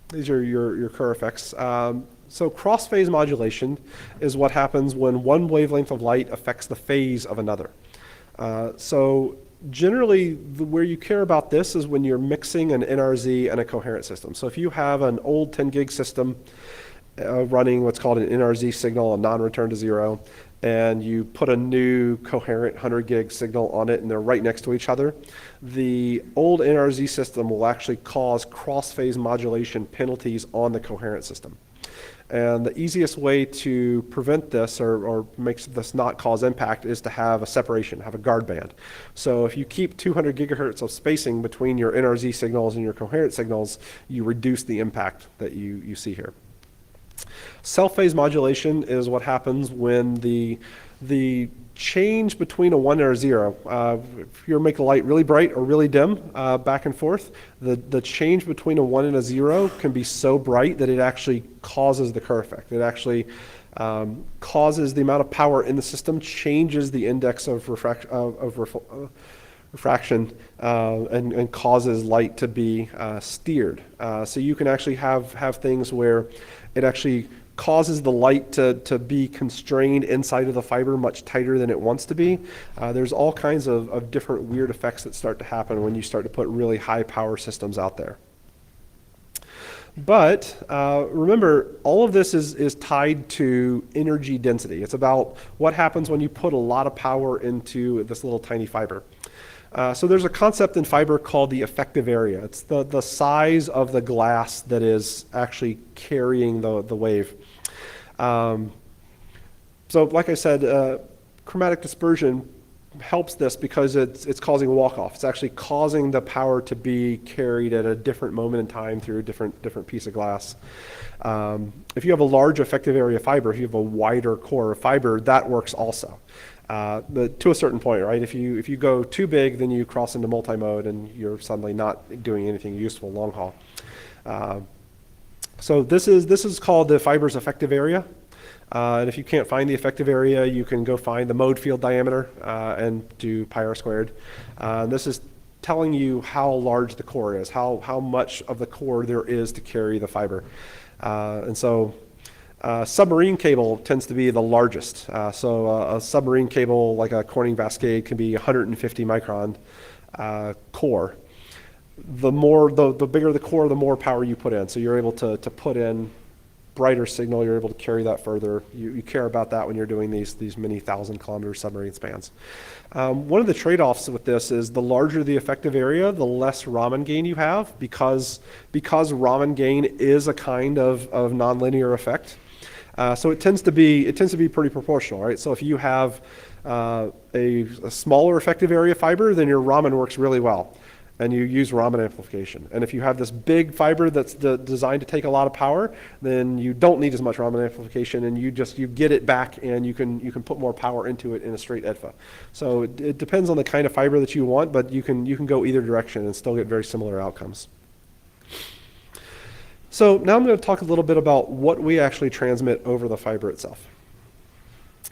these are your Kerr effects. So cross-phase modulation is what happens when one wavelength of light affects the phase of another. So generally, where you care about this is when you're mixing an NRZ and a coherent system. So if you have an old 10 gig system running what's called an NRZ signal, a non-return to 0, and you put a new coherent 100 gig signal on it and they're right next to each other, the old NRZ system will actually cause cross-phase modulation penalties on the coherent system. And the easiest way to prevent this or makes this not cause impact is to have a separation, have a guard band. So if you keep 200 gigahertz of spacing between your NRZ signals and your coherent signals, you reduce the impact that you see here. Self-phase modulation is what happens when the change between a 1 and a 0, if you make the light really bright or really dim back and forth, the change between a 1 and a 0 can be so bright that it actually causes the Kerr effect. It actually causes the amount of power in the system, changes the index of refraction and causes light to be steered. So you can actually have things where it actually causes the light to be constrained inside of the fiber much tighter than it wants to be. There's all kinds of different weird effects that start to happen when you start to put really high power systems out there. But remember, all of this is tied to energy density. It's about what happens when you put a lot of power into this little tiny fiber. So there's a concept in fiber called the effective area. It's the size of the glass that is actually carrying the wave. So like I said, chromatic dispersion helps this because it's causing a walk-off. It's actually causing the power to be carried at a different moment in time through a different piece of glass. If you have a large effective area fiber, if you have a wider core of fiber, that works also. But to a certain point, right? If you go too big, then you cross into multi-mode and you're suddenly not doing anything useful long haul. So this is called the fiber's effective area. And if you can't find the effective area, you can go find the mode field diameter and do pi r squared. This is telling you how large the core is, how much of the core there is to carry the fiber. And so submarine cable tends to be the largest. So a submarine cable like a Corning Vascade can be 150 micron core. The bigger the core, the more power you put in. So you're able to put in brighter signal, you're able to carry that further. You care about that when you're doing these many 1,000-kilometer submarine spans. One of the trade-offs with this is the larger the effective area, the less Raman gain you have, because Raman gain is a kind of nonlinear effect. So it tends to be pretty proportional, right? So if you have a smaller effective area fiber, then your Raman works really well, and you use Raman amplification. And if you have this big fiber that's designed to take a lot of power, then you don't need as much Raman amplification, and you get it back, and you can put more power into it in a straight EDFA. So it depends on the kind of fiber that you want, but you can go either direction and still get very similar outcomes. So now I'm going to talk a little bit about what we actually transmit over the fiber itself.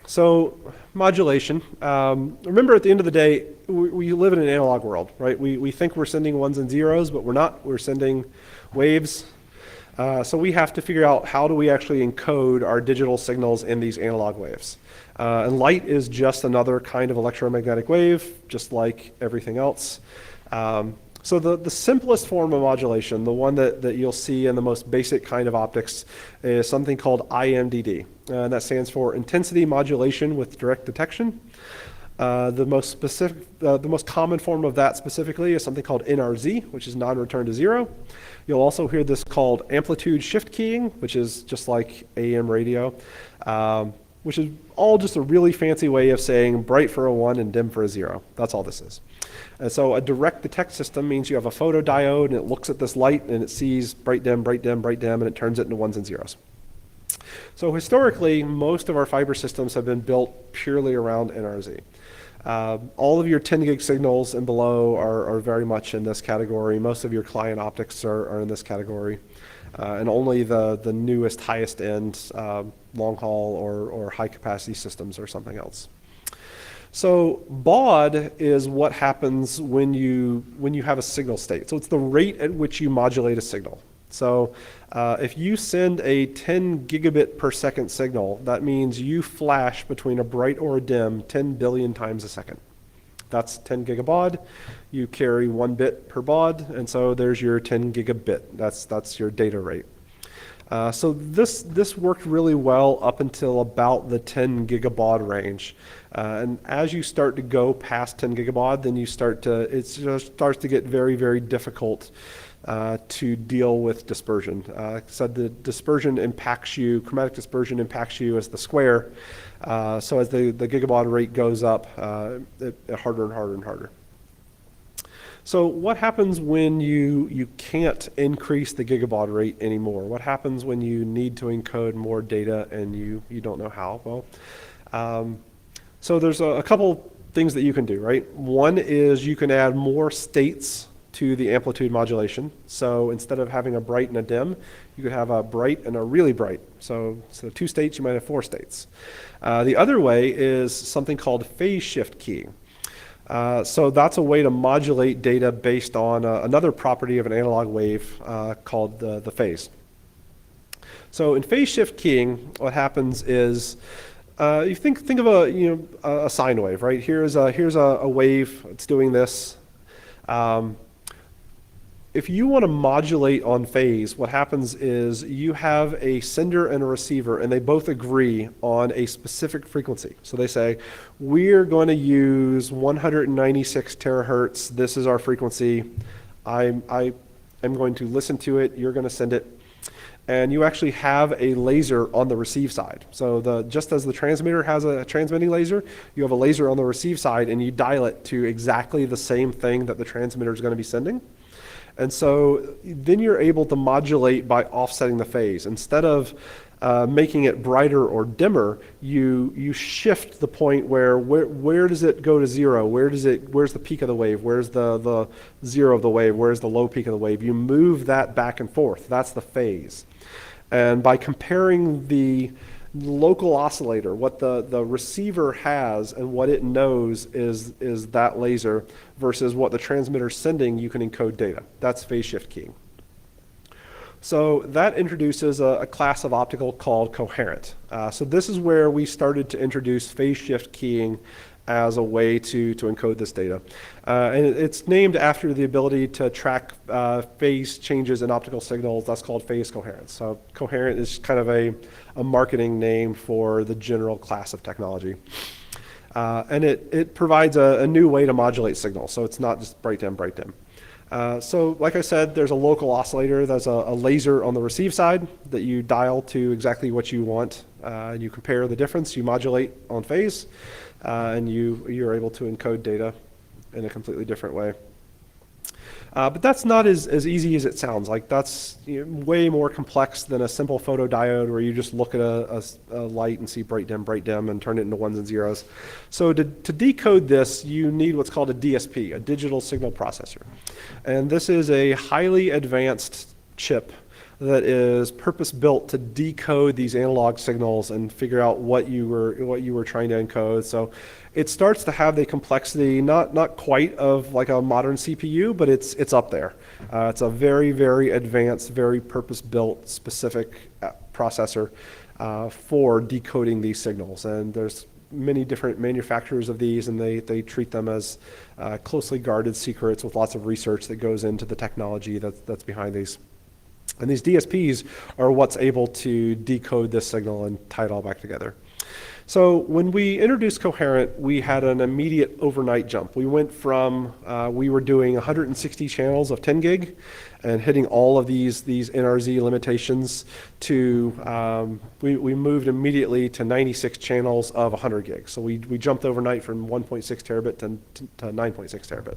So modulation. Remember, at the end of the day, we live in an analog world, right? We think we're sending ones and zeros, but we're not. We're sending waves. So we have to figure out how do we actually encode our digital signals in these analog waves. And light is just another kind of electromagnetic wave, just like everything else. So the simplest form of modulation, the one that you'll see in the most basic kind of optics, is something called IMDD. And that stands for intensity modulation with direct detection. The most common form of that specifically is something called NRZ, which is non-return to zero. You'll also hear this called amplitude shift keying, which is just like AM radio, which is all just a really fancy way of saying bright for a 1 and dim for a 0. That's all this is. And so a direct detect system means you have a photodiode and it looks at this light and it sees bright dim, bright dim, bright dim, and it turns it into 1s and 0s. So historically, most of our fiber systems have been built purely around NRZ. All of your 10 gig signals and below are very much in this category. Most of your client optics are in this category. And only the newest, highest end long haul or high capacity systems or something else. So baud is what happens when you have a signal state. So it's the rate at which you modulate a signal. So if you send a 10 gigabit per second signal, that means you flash between a bright or a dim 10 billion times a second. That's 10 gigabaud. You carry 1 bit per baud, and so there's your 10 gigabit. That's your data rate. So this worked really well up until about the 10 gigabaud range. And as you start to go past 10 gigabaud, then it starts to get very, very difficult to deal with dispersion. So the dispersion impacts you, chromatic dispersion impacts you as the square. So as the gigabaud rate goes up, it harder and harder and harder. So what happens when you can't increase the gigabaud rate anymore? What happens when you need to encode more data and you don't know how? Well, so there's a couple things that you can do, right? One is you can add more states to the amplitude modulation. So instead of having a bright and a dim, you could have a bright and a really bright. So 2 states, you might have 4 states. The other way is something called phase shift keying. So that's a way to modulate data based on another property of an analog wave called the phase. So in phase shift keying, what happens is you think of a sine wave, right? Here's a wave. It's doing this. If you want to modulate on phase, what happens is you have a sender and a receiver, and they both agree on a specific frequency. So they say, we're going to use 196 terahertz. This is our frequency. I'm going to listen to it. You're going to send it. And you actually have a laser on the receive side. So just as the transmitter has a transmitting laser, you have a laser on the receive side, and you dial it to exactly the same thing that the transmitter is going to be sending. And so then you're able to modulate by offsetting the phase. Instead of making it brighter or dimmer, you shift the point where does it go to zero? Where's the peak of the wave? Where's the zero of the wave? Where's the low peak of the wave? You move that back and forth. That's the phase. And by comparing the local oscillator, what the receiver has and what it knows is that laser versus what the transmitter's sending, you can encode data. That's phase shift keying. So that introduces a class of optical called coherent. So this is where we started to introduce phase shift keying as a way to encode this data. And it's named after the ability to track phase changes in optical signals. That's called phase coherence. So coherent is kind of a marketing name for the general class of technology. And it provides a new way to modulate signals. So it's not just bright dim, bright dim. So like I said, there's a local oscillator. There's a laser on the receive side that you dial to exactly what you want. You compare the difference, you modulate on phase, and you're able to encode data in a completely different way. But that's not as easy as it sounds. Like that's way more complex than a simple photodiode where you just look at a light and see bright dim, and turn it into ones and zeros. So to decode this, you need what's called a DSP, a digital signal processor. And this is a highly advanced chip that is purpose-built to decode these analog signals and figure out what you were trying to encode. So it starts to have the complexity, not quite of like a modern CPU, but it's up there. It's a very, very advanced, very purpose-built, specific processor for decoding these signals. And there's many different manufacturers of these, and they treat them as closely guarded secrets with lots of research that goes into the technology that's behind these. And these DSPs are what's able to decode this signal and tie it all back together. So when we introduced coherent, we had an immediate overnight jump. We went from, we were doing 160 channels of 10 gig and hitting all of these NRZ limitations to, we moved immediately to 96 channels of 100 gig. So we jumped overnight from 1.6 terabit to 9.6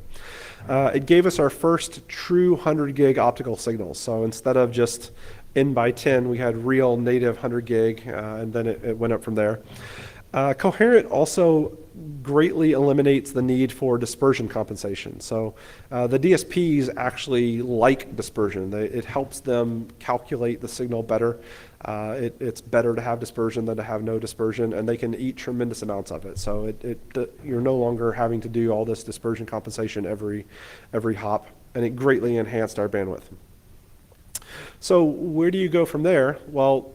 terabit. It gave us our first true 100 gig optical signals. So instead of just N by 10, we had real native 100 gig, and then it went up from there. Coherent also greatly eliminates the need for dispersion compensation. So the DSPs actually like dispersion. It helps them calculate the signal better. It's better to have dispersion than to have no dispersion, and they can eat tremendous amounts of it. So you're no longer having to do all this dispersion compensation every hop, and it greatly enhanced our bandwidth. So where do you go from there? Well,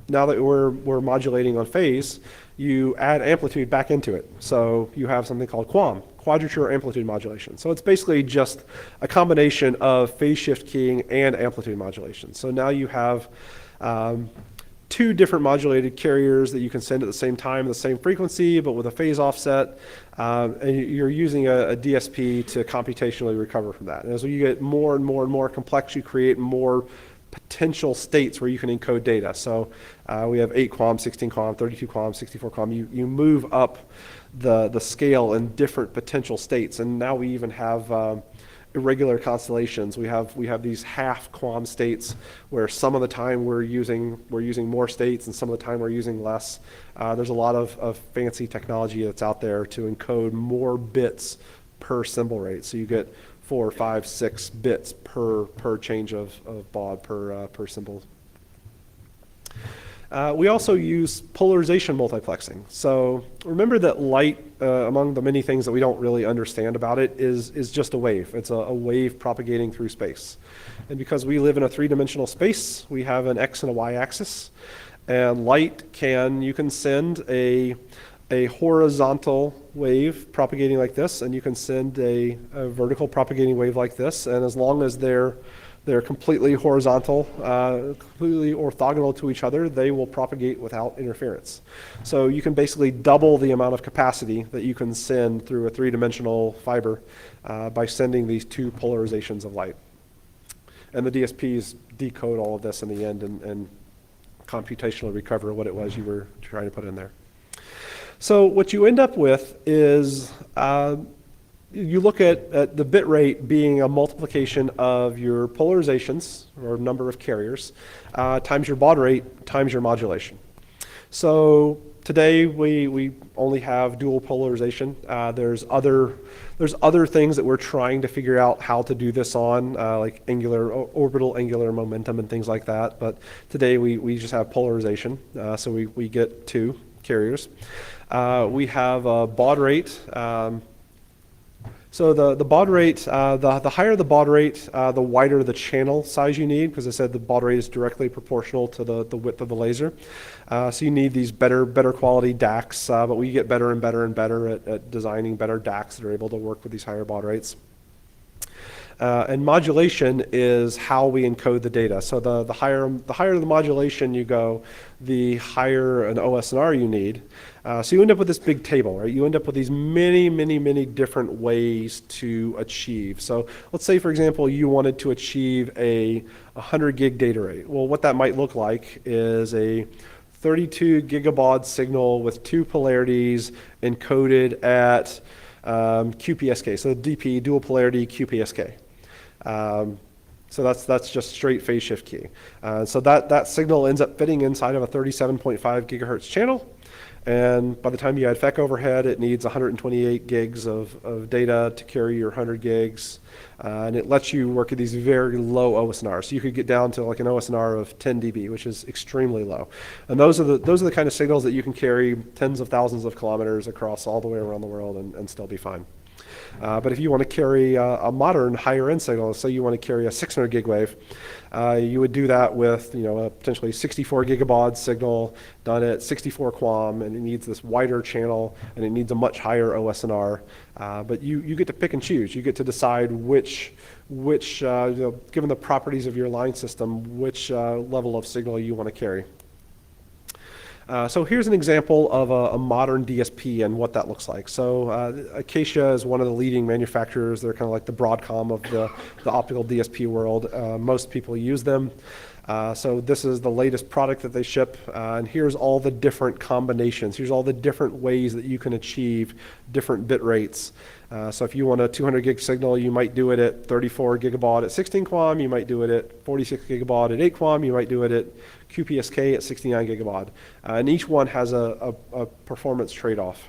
now that we're modulating on phase, you add amplitude back into it. So you have something called QAM, quadrature amplitude modulation. So it's basically just a combination of phase shift keying and amplitude modulation. So now you have two different modulated carriers that you can send at the same time, the same frequency, but with a phase offset. And you're using a DSP to computationally recover from that. And as you get more and more and more complex, you create more potential states where you can encode data. So we have 8 QAM, 16 QAM, 32 QAM, 64 QAM. You move up the scale in different potential states. And now we even have irregular constellations. We have these half QAM states where some of the time we're using more states and some of the time we're using less. There's a lot of fancy technology that's out there to encode more bits per symbol rate. So you get 4, 5, 6 bits per change of baud per symbol. We also use polarization multiplexing. So remember that light, among the many things that we don't really understand about it, is just a wave. It's a wave propagating through space. And because we live in a three-dimensional space, we have an X and a Y axis. And light you can send a horizontal wave propagating like this, and you can send a vertical propagating wave like this. And as long as they're completely horizontal, completely orthogonal to each other, they will propagate without interference. So you can basically double the amount of capacity that you can send through a three-dimensional fiber by sending these two polarizations of light. And the DSPs decode all of this in the end and computationally recover what it was you were trying to put in there. So what you end up with is you look at the bit rate being a multiplication of your polarizations, or number of carriers, times your baud rate, times your modulation. So today we only have dual polarization. There's other things that we're trying to figure out how to do this on, like orbital angular momentum and things like that. But today we just have polarization, so we get two carriers. We have a baud rate. So the baud rate, the higher the baud rate, the wider the channel size you need, because I said the baud rate is directly proportional to the width of the laser. So you need these better quality DACs, but we get better and better and better at designing better DACs that are able to work with these higher baud rates. And modulation is how we encode the data. So the higher the modulation you go, the higher an OSNR you need. So you end up with this big table, right? You end up with these many different ways to achieve. So let's say, for example, you wanted to achieve a 100 gig data rate. Well, what that might look like is a 32 gigabaud signal with two polarities encoded at QPSK, so DP, dual polarity QPSK. So that's just straight phase shift key. So that signal ends up fitting inside of a 37.5 gigahertz channel. And by the time you add FEC overhead, it needs 128 gigs of data to carry your 100 gigs. And it lets you work at these very low OSNRs. So you could get down to like an OSNR of 10 dB, which is extremely low. And those are the kind of signals that you can carry tens of thousands of kilometers across all the way around the world and still be fine. But if you want to carry a modern higher end signal, say you want to carry a 600 gig wave, you would do that with a potentially 64 gigabaud signal done at 64 QAM, and it needs this wider channel and it needs a much higher OSNR. But you get to pick and choose. You get to decide which given the properties of your line system, which level of signal you want to carry. So here's an example of a modern DSP and what that looks like. So Acacia is one of the leading manufacturers. They're kind of like the Broadcom of the optical DSP world. Most people use them. So this is the latest product that they ship, and here's all the different combinations. Here's all the different ways that you can achieve different bit rates. So if you want a 200 gig signal, you might do it at 34 gigabaud at 16 QAM, you might do it at 46 gigabaud at 8 QAM, you might do it at QPSK at 69 gigabaud. And each one has a performance trade-off.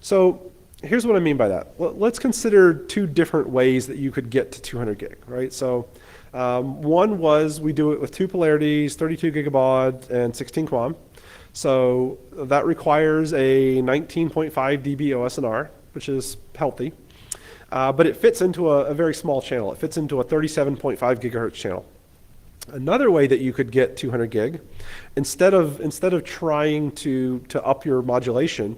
So here's what I mean by that. Let's consider two different ways that you could get to 200 gig, right? So one was we do it with two polarities, 32 gigabaud and 16 QAM. So that requires a 19.5 dB OSNR, which is healthy. But it fits into a very small channel. It fits into a 37.5 gigahertz channel. Another way that you could get 200 gig, instead of trying to up your modulation,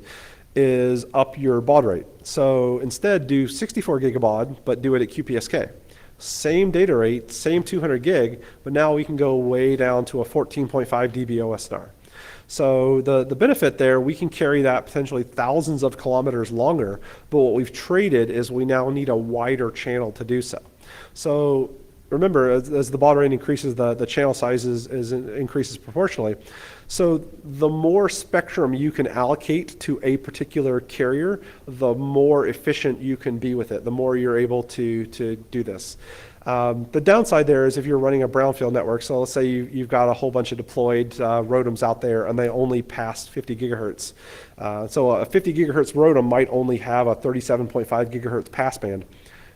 is up your baud rate. So instead do 64 gigabaud, but do it at QPSK. Same data rate, same 200 gig, but now we can go way down to a 14.5 dB OSNR. So the benefit there, we can carry that potentially thousands of kilometers longer, but what we've traded is we now need a wider channel to do so. So remember, as the baud rate increases, the channel size increases proportionally. So the more spectrum you can allocate to a particular carrier, the more efficient you can be with it, the more you're able to do this. The downside there is if you're running a brownfield network, so let's say you've got a whole bunch of deployed ROADMs out there and they only pass 50 gigahertz. So a 50 gigahertz ROADM might only have a 37.5 gigahertz passband.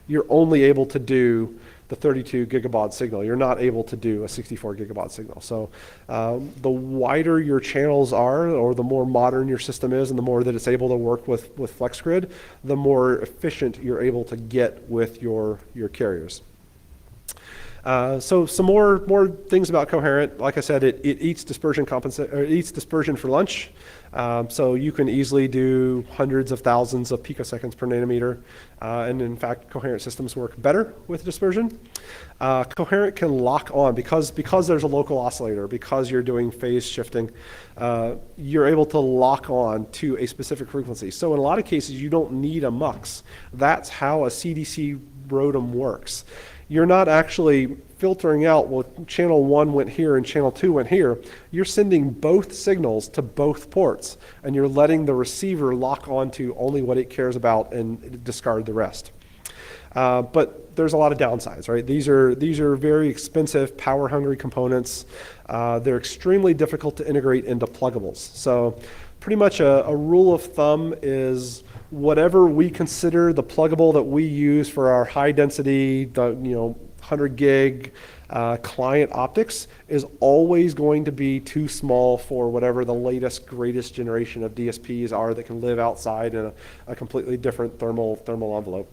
You're only able to do the 32 gigabaud signal. You're not able to do a 64 gigabaud signal. So the wider your channels are, or the more modern your system is, and the more that it's able to work with FlexGrid, the more efficient you're able to get with your carriers. So some more things about coherent. Like I said, it eats dispersion for lunch. So you can easily do hundreds of thousands of picoseconds per nanometer. And in fact, coherent systems work better with dispersion. Coherent can lock on because there's a local oscillator, because you're doing phase shifting, you're able to lock on to a specific frequency. So in a lot of cases, you don't need a mux. That's how a CDC ROADM works. You're not actually filtering out, well, channel 1 went here and channel 2 went here, you're sending both signals to both ports, and you're letting the receiver lock onto only what it cares about and discard the rest. But there's a lot of downsides, right? These are very expensive, power-hungry components. They're extremely difficult to integrate into pluggables. So pretty much a rule of thumb is whatever we consider the pluggable that we use for our high-density, 100 gig client optics is always going to be too small for whatever the latest, greatest generation of DSPs are that can live outside in a completely different thermal envelope.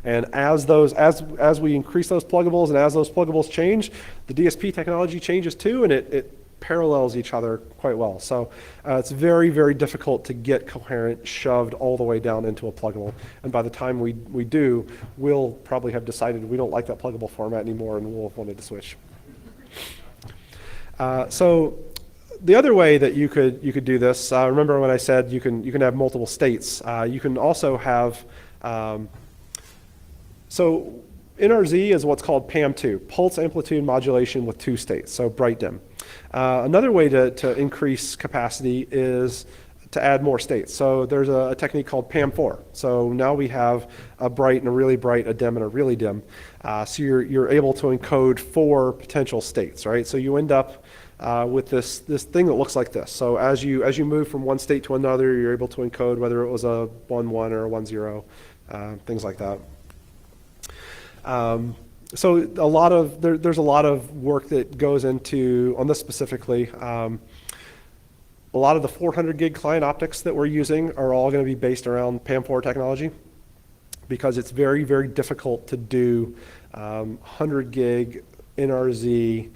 And as we increase those pluggables and as those pluggables change, the DSP technology changes too, and it parallels each other quite well. So it's very, very difficult to get coherent shoved all the way down into a pluggable. And by the time we do, we'll probably have decided we don't like that pluggable format anymore, and we'll have wanted to switch. So the other way that you could do this, remember when I said you can have multiple states. You can also have so NRZ is what's called PAM2, pulse amplitude modulation with 2 states, so bright dim. Another way to increase capacity is to add more states. So there's a technique called PAM4. So now we have a bright and a really bright, a dim and a really dim. So you're able to encode 4 potential states, right? So you end up with this thing that looks like this. So as you move from one state to another, you're able to encode whether it was a 1-1 or a 1-0, things like that. So there's a lot of work that goes into, on this specifically, a lot of the 400 gig client optics that we're using are all going to be based around PAM4 technology, because it's very, very difficult to do 100 gig NRZ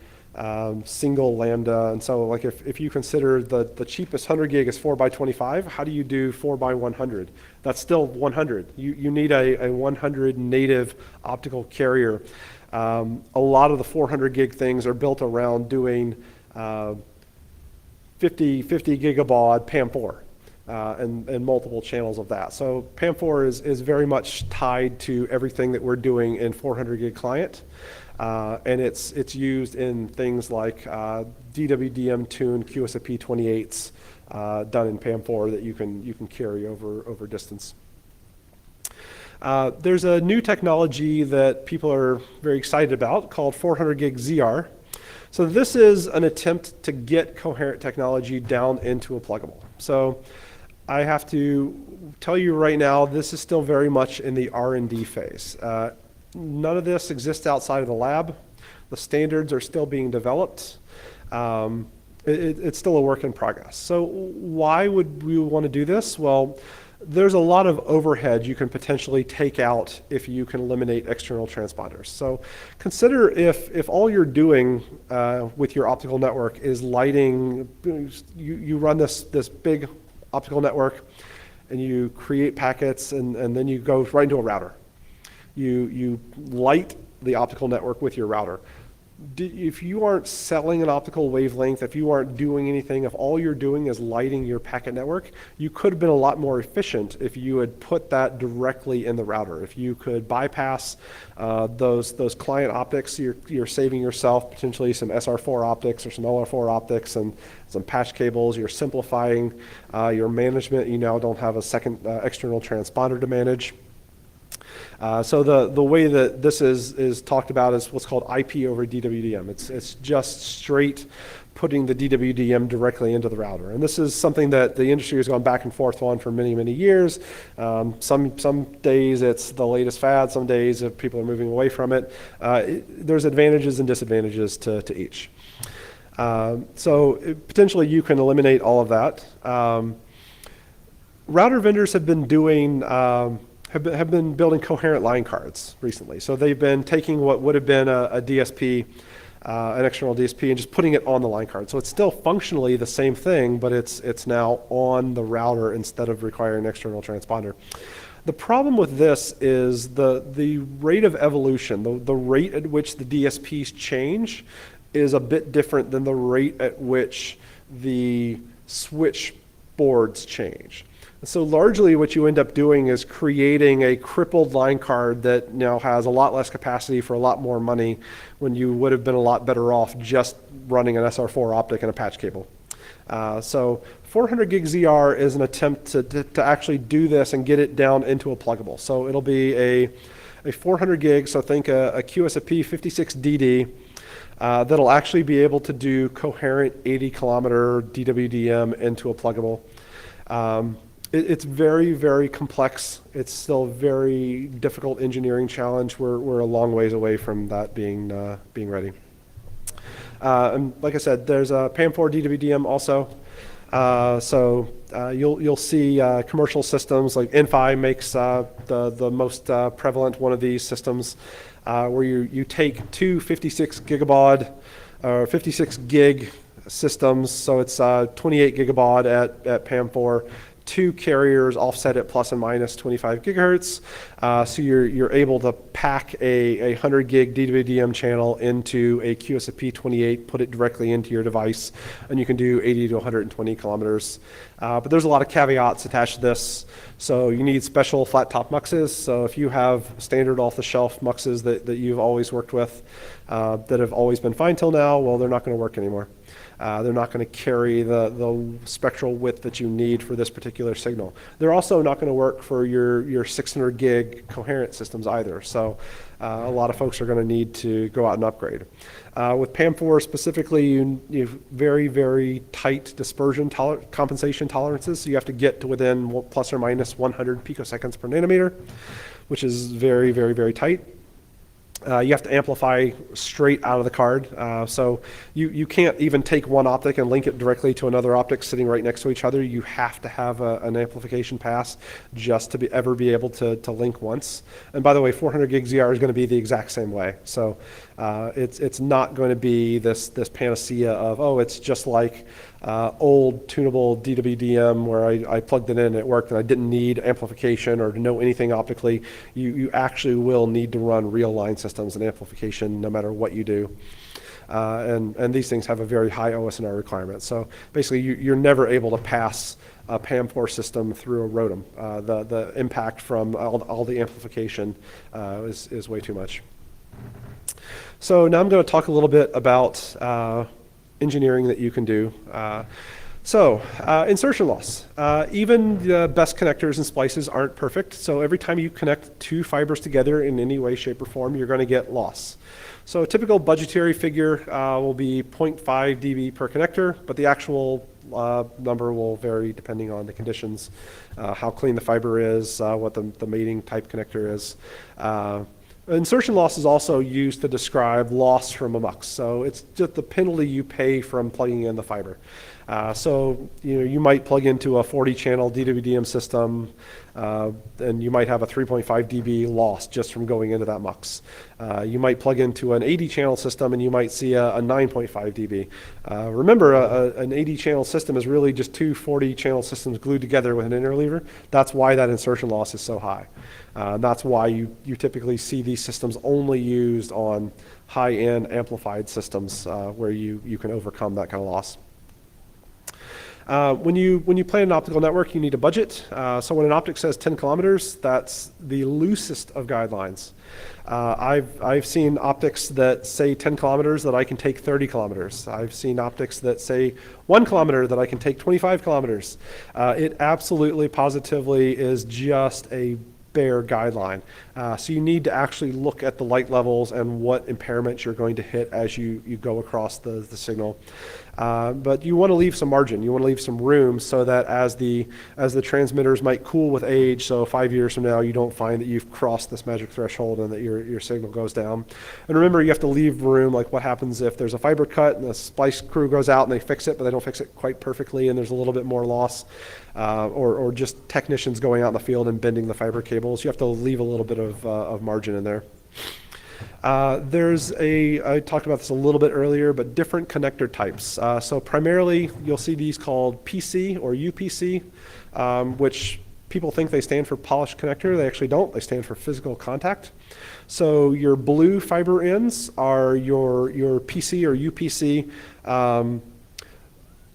single lambda. And so like if you consider the cheapest 100 gig is 4x25, how do you do 4x100? That's still 100. You need a 100 native optical carrier. A lot of the 400 gig things are built around doing 50 gigabaud PAM4 and multiple channels of that. So PAM4 is very much tied to everything that we're doing in 400 gig client. And it's used in things like DWDM tuned QSFP 28s done in PAM4 that you can carry over distance. There's a new technology that people are very excited about called 400 gig ZR. So this is an attempt to get coherent technology down into a pluggable. So I have to tell you right now, this is still very much in the R&D phase. None of this exists outside of the lab. The standards are still being developed. It's still a work in progress. So why would we want to do this? Well, there's a lot of overhead you can potentially take out if you can eliminate external transponders. So consider if all you're doing with your optical network is lighting, you run this big optical network and you create packets and then you go right into a router. You light the optical network with your router. If you aren't selling an optical wavelength, if you aren't doing anything, if all you're doing is lighting your packet network, you could have been a lot more efficient if you had put that directly in the router. If you could bypass those client optics, you're saving yourself potentially some SR4 optics or some LR4 optics and some patch cables. You're simplifying your management. You now don't have a second external transponder to manage. So the way that this is talked about is what's called IP over DWDM. It's just straight putting the DWDM directly into the router. And this is something that the industry has gone back and forth on for many, many years. Some days it's the latest fad, some days people are moving away from it. There's advantages and disadvantages to each. So potentially you can eliminate all of that. Router vendors have been doing have been building coherent line cards recently. So they've been taking what would have been a DSP, an external DSP, and just putting it on the line card. So it's still functionally the same thing, but it's now on the router instead of requiring an external transponder. The problem with this is the rate of evolution, the rate at which the DSPs change is a bit different than the rate at which the switch boards change. So largely what you end up doing is creating a crippled line card that now has a lot less capacity for a lot more money when you would have been a lot better off just running an SR4 optic and a patch cable. So 400 gig ZR is an attempt to actually do this and get it down into a pluggable. So it'll be a 400 gig, so think a QSFP 56DD that'll actually be able to do coherent 80 kilometer DWDM into a pluggable. It's very, very complex. It's still a very difficult engineering challenge. We're a long ways away from that being ready. And like I said, there's a PAM4 DWDM also. You'll see commercial systems like Inphi makes the most prevalent one of these systems, where you take two 56 gigabaud or 56 gig systems. So it's 28 gigabaud at PAM4. Two carriers offset at plus and minus 25 gigahertz. So you're able to pack a 100 gig DWDM channel into a QSFP 28, put it directly into your device, and you can do 80 to 120 kilometers. But there's a lot of caveats attached to this. So you need special flat top muxes. So if you have standard off-the-shelf muxes that you've always worked with that have always been fine till now, well, they're not going to work anymore. They're not going to carry the spectral width that you need for this particular signal. They're also not going to work for your 600 gig coherent systems either. So a lot of folks are going to need to go out and upgrade. With PAM4 specifically, you have very, very tight dispersion compensation tolerances. So you have to get to within plus or minus 100 picoseconds per nanometer, which is very, very, very tight. You have to amplify straight out of the card. So you can't even take one optic and link it directly to another optic sitting right next to each other. You have to have an amplification pass just to ever be able to link once. And by the way, 400 gig ZR is going to be the exact same way. So it's not going to be this panacea of, oh, it's just like old tunable DWDM where I plugged it in and it worked and I didn't need amplification or to know anything optically. You actually will need to run real line systems and amplification no matter what you do. And these things have a very high OSNR requirement. So basically you're never able to pass a PAM4 system through a ROADM. The impact from all the amplification is way too much. So now I'm going to talk a little bit about engineering that you can do. Insertion loss. Even the best connectors and splices aren't perfect. So every time you connect two fibers together in any way, shape, or form, you're going to get loss. So a typical budgetary figure will be 0.5 dB per connector, but the actual number will vary depending on the conditions, how clean the fiber is, what the mating type connector is. Insertion loss is also used to describe loss from a mux. So it's just the penalty you pay from plugging in the fiber. You might plug into a 40-channel DWDM system, and you might have a 3.5 dB loss just from going into that mux. You might plug into an 80-channel system, and you might see a 9.5 dB. Remember, an 80-channel system is really just two 40-channel systems glued together with an interleaver. That's why that insertion loss is so high. That's why you typically see these systems only used on high-end amplified systems where you can overcome that kind of loss. When you plan an optical network, you need a budget. So when an optic says 10 kilometers, that's the loosest of guidelines. I've seen optics that say 10 kilometers that I can take 30 kilometers. I've seen optics that say 1 kilometer that I can take 25 kilometers. It absolutely, positively is just a bare guideline. So you need to actually look at the light levels and what impairments you're going to hit as you go across the signal. But you want to leave some margin. You want to leave some room so that as the transmitters might cool with age, so 5 years from now you don't find that you've crossed this magic threshold and that your signal goes down. And remember, you have to leave room. Like what happens if there's a fiber cut and the splice crew goes out and they fix it, but they don't fix it quite perfectly and there's a little bit more loss, or just technicians going out in the field and bending the fiber cables. You have to leave a little bit of margin in there. I talked about this a little bit earlier, but different connector types. So primarily, you'll see these called PC or UPC, which people think they stand for polished connector. They actually don't. They stand for physical contact. So your blue fiber ends are your PC or UPC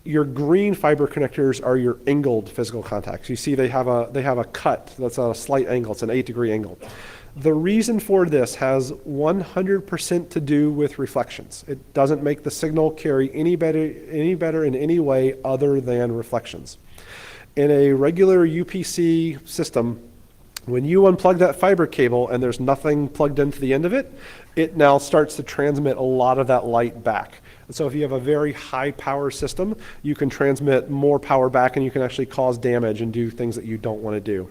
Your green fiber connectors are your angled physical contacts. You see they have a cut that's a slight angle. It's an 8-degree angle. The reason for this has 100% to do with reflections. It doesn't make the signal carry any better in any way other than reflections. In a regular UPC system, when you unplug that fiber cable and there's nothing plugged into the end of it, it now starts to transmit a lot of that light back. And so if you have a very high power system, you can transmit more power back and you can actually cause damage and do things that you don't want to do.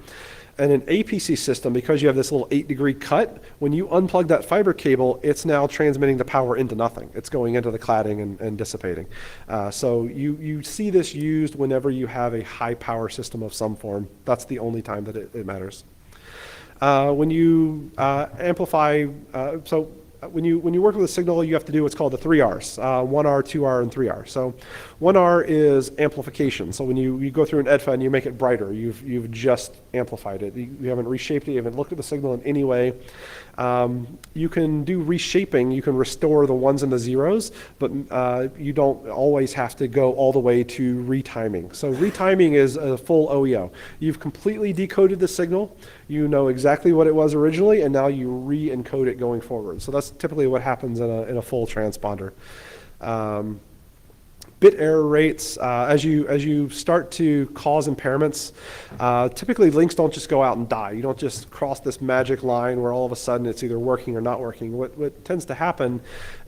And an APC system, because you have this little 8-degree cut, when you unplug that fiber cable, it's now transmitting the power into nothing. It's going into the cladding and dissipating. So you see this used whenever you have a high power system of some form. That's the only time that it matters. When you amplify, when you work with a signal, you have to do what's called the 3 Rs, 1R, 2R, and 3R. So 1R is amplification. So when you go through an EDFA and you make it brighter, you've just amplified it. You haven't reshaped it, you haven't looked at the signal in any way. You can do reshaping, you can restore the ones and the zeros, but you don't always have to go all the way to retiming. So retiming is a full OEO. You've completely decoded the signal, you know exactly what it was originally, and now you re-encode it going forward. So that's typically what happens in a full transponder. Bit error rates, as you start to cause impairments, typically links don't just go out and die. You don't just cross this magic line where all of a sudden it's either working or not working. What tends to happen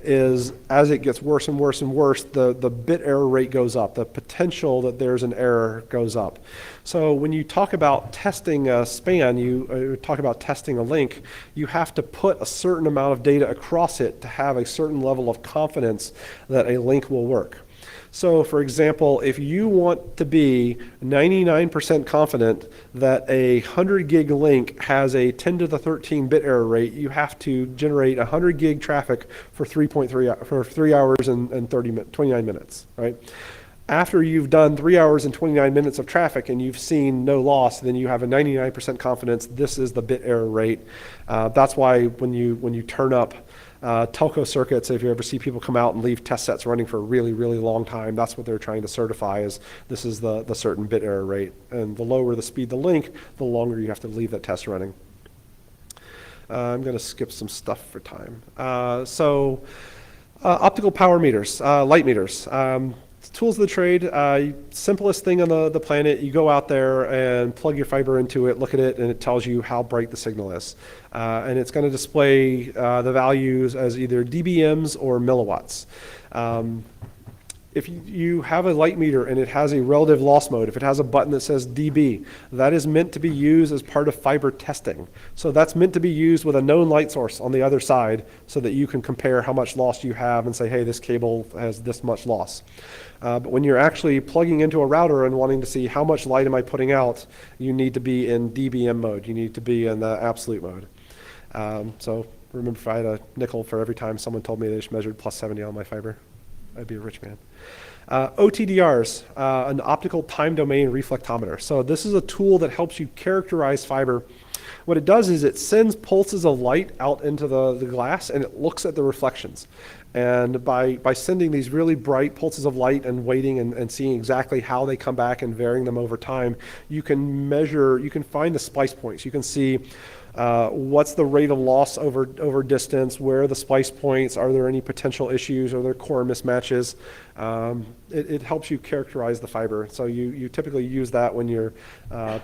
is as it gets worse and worse and worse, the bit error rate goes up. The potential that there's an error goes up. So when you talk about testing a span, you talk about testing a link, you have to put a certain amount of data across it to have a certain level of confidence that a link will work. So for example, if you want to be 99% confident that a 100 gig link has a 10 to the 13 bit error rate, you have to generate 100 gig traffic for 3 hours and 29 minutes, right? After you've done 3 hours and 29 minutes of traffic and you've seen no loss, then you have a 99% confidence this is the bit error rate. That's why when you turn up telco circuits, if you ever see people come out and leave test sets running for a really, really long time, that's what they're trying to certify is this is the certain bit error rate. And the lower the speed of the link, the longer you have to leave that test running. I'm going to skip some stuff for time. Optical power meters, light meters. Tools of the trade, simplest thing on the planet, you go out there and plug your fiber into it, look at it, and it tells you how bright the signal is. And it's going to display the values as either dBms or milliwatts. If you have a light meter and it has a relative loss mode, if it has a button that says dB, that is meant to be used as part of fiber testing. So that's meant to be used with a known light source on the other side so that you can compare how much loss you have and say, hey, this cable has this much loss. But when you're actually plugging into a router and wanting to see how much light am I putting out, you need to be in dBm mode. You need to be in the absolute mode. So remember, if I had a nickel for every time someone told me they just measured plus 70 on my fiber, I'd be a rich man. OTDRs, an optical time domain reflectometer. So this is a tool that helps you characterize fiber. What it does is it sends pulses of light out into the glass and it looks at the reflections. And by sending these really bright pulses of light and waiting and seeing exactly how they come back and varying them over time, you can measure, you can find the splice points. You can see what's the rate of loss over distance, where are the splice points, are there any potential issues, are there core mismatches. It helps you characterize the fiber. So you typically use that when you're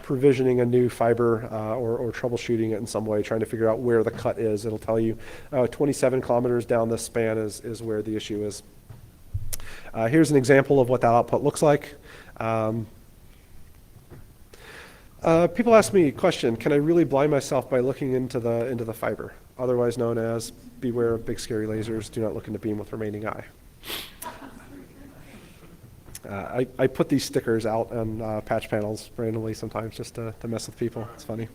provisioning a new fiber or troubleshooting it in some way, trying to figure out where the cut is. It'll tell you 27 kilometers down this span is where the issue is. Here's an example of what that output looks like. People ask me a question, can I really blind myself by looking into the fiber? Otherwise known as, beware of big scary lasers, do not look into beam with remaining eye. I put these stickers out on patch panels randomly sometimes just to mess with people. It's funny.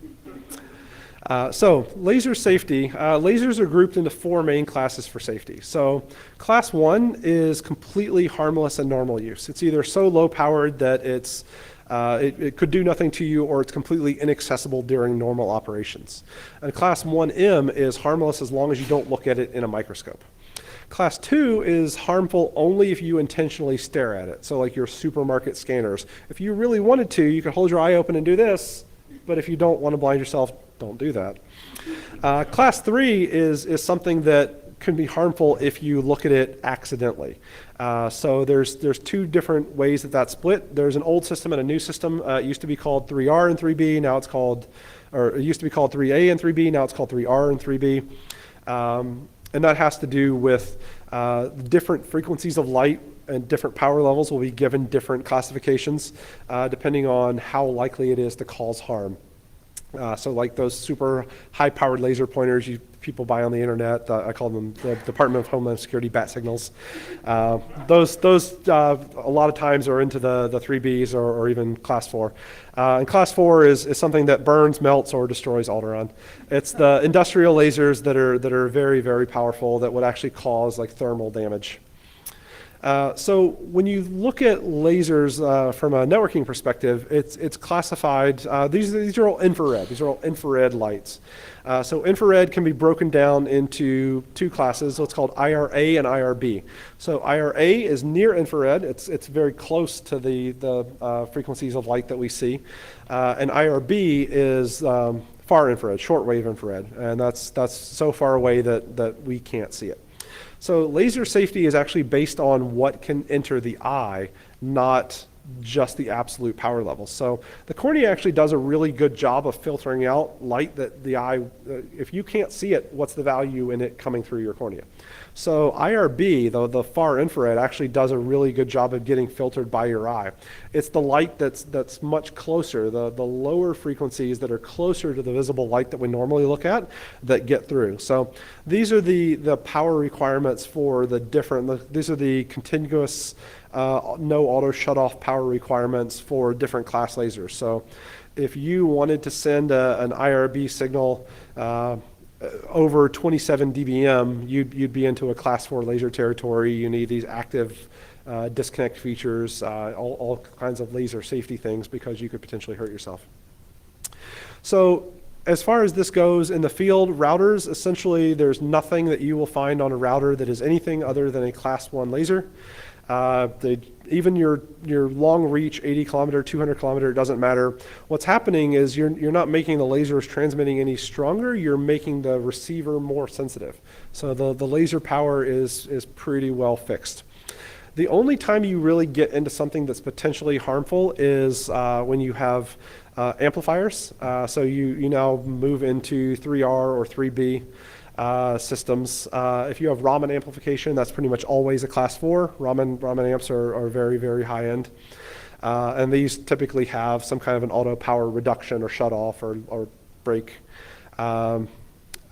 So laser safety, lasers are grouped into 4 main classes for safety. So class 1 is completely harmless and normal use. It's either so low powered that it could do nothing to you, or it's completely inaccessible during normal operations. And class 1M is harmless as long as you don't look at it in a microscope. Class 2 is harmful only if you intentionally stare at it. So like your supermarket scanners. If you really wanted to, you could hold your eye open and do this, but if you don't want to blind yourself, don't do that. Class 3 is something that can be harmful if you look at it accidentally. So there's two different ways that that's split. There's an old system and a new system. It used to be called 3R and 3B. Now it's called, or it used to be called 3A and 3B. Now it's called 3R and 3B. And that has to do with different frequencies of light and different power levels will be given different classifications depending on how likely it is to cause harm. So like those super high-powered laser pointers people buy on the internet, I call them the Department of Homeland Security bat signals. Those a lot of times are into the 3Bs or even Class 4. And Class 4 is something that burns, melts, or destroys Alderon. It's the industrial lasers that are very, very powerful that would actually cause like thermal damage. So when you look at lasers from a networking perspective, it's classified, these are all infrared. These are all infrared lights. So infrared can be broken down into two classes, what's called IRA and IRB. So IRA is near infrared. It's very close to the frequencies of light that we see. And IRB is far infrared, shortwave infrared. And that's so far away that we can't see it. So laser safety is actually based on what can enter the eye, not just the absolute power level. So the cornea actually does a really good job of filtering out light that the eye, if you can't see it, what's the value in it coming through your cornea? So IRB, the far infrared, actually does a really good job of getting filtered by your eye. It's the light that's much closer, the lower frequencies that are closer to the visible light that we normally look at that get through. So these are the power requirements for these are the continuous no auto shut-off power requirements for different class lasers. So if you wanted to send an IRB signal over 27 dBm, you'd be into a class 4 laser territory. You need these active disconnect features, all kinds of laser safety things because you could potentially hurt yourself. So as far as this goes in the field, routers, essentially there's nothing that you will find on a router that is anything other than a class 1 laser. Even your long reach, 80 kilometer, 200 kilometer, it doesn't matter. What's happening is you're not making the lasers transmitting any stronger, you're making the receiver more sensitive. So the laser power is pretty well fixed. The only time you really get into something that's potentially harmful is when you have amplifiers. So you now move into 3R or 3B. Systems. If you have Raman amplification, that's pretty much always a class 4. Raman amps are very, very high end. And these typically have some kind of an auto power reduction or shut off or break. I'm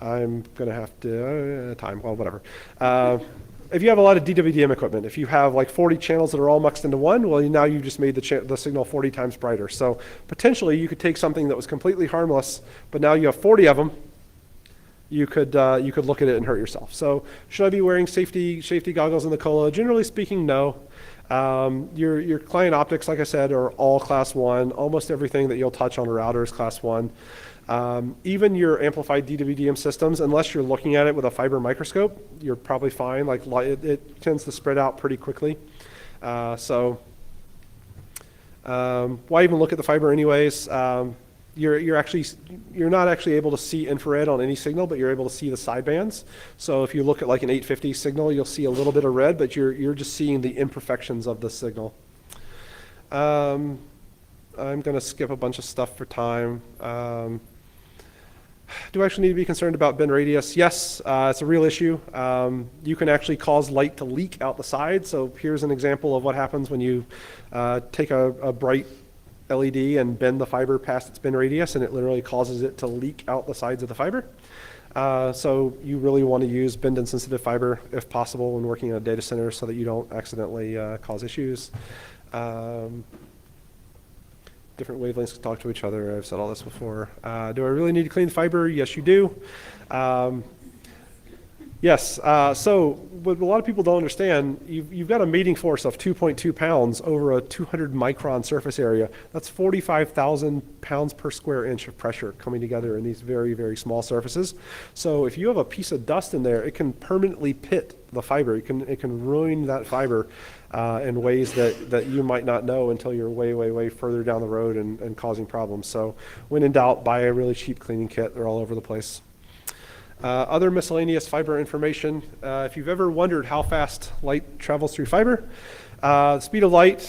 going to have to, whatever. If you have a lot of DWDM equipment, if you have like 40 channels that are all muxed into one, well, now you've just made the signal 40 times brighter. So potentially you could take something that was completely harmless, but now you have 40 of them. You could look at it and hurt yourself. So should I be wearing safety goggles in the colo? Generally speaking, no. Your client optics, like I said, are all class 1. Almost everything that you'll touch on a router is class 1. Even your amplified DWDM systems, unless you're looking at it with a fiber microscope, you're probably fine. Like it tends to spread out pretty quickly. Why even look at the fiber anyways? You're not actually able to see infrared on any signal, but you're able to see the sidebands. So if you look at like an 850 signal, you'll see a little bit of red, but you're just seeing the imperfections of the signal. I'm going to skip a bunch of stuff for time. Do I actually need to be concerned about bend radius? Yes, it's a real issue. You can actually cause light to leak out the side. So here's an example of what happens when you take a bright LED and bend the fiber past its bend radius, and it literally causes it to leak out the sides of the fiber. So you really want to use bend insensitive fiber if possible when working in a data center so that you don't accidentally cause issues. Different wavelengths can talk to each other. I've said all this before. Do I really need to clean the fiber? Yes, you do. Yes. So what a lot of people don't understand, you've got a mating force of 2.2 pounds over a 200 micron surface area. That's 45,000 pounds per square inch of pressure coming together in these very, very small surfaces. So if you have a piece of dust in there, it can permanently pit the fiber. It can ruin that fiber in ways that you might not know until you're way, way, way further down the road and causing problems. So when in doubt, buy a really cheap cleaning kit. They're all over the place. Other miscellaneous fiber information. If you've ever wondered how fast light travels through fiber, the speed of light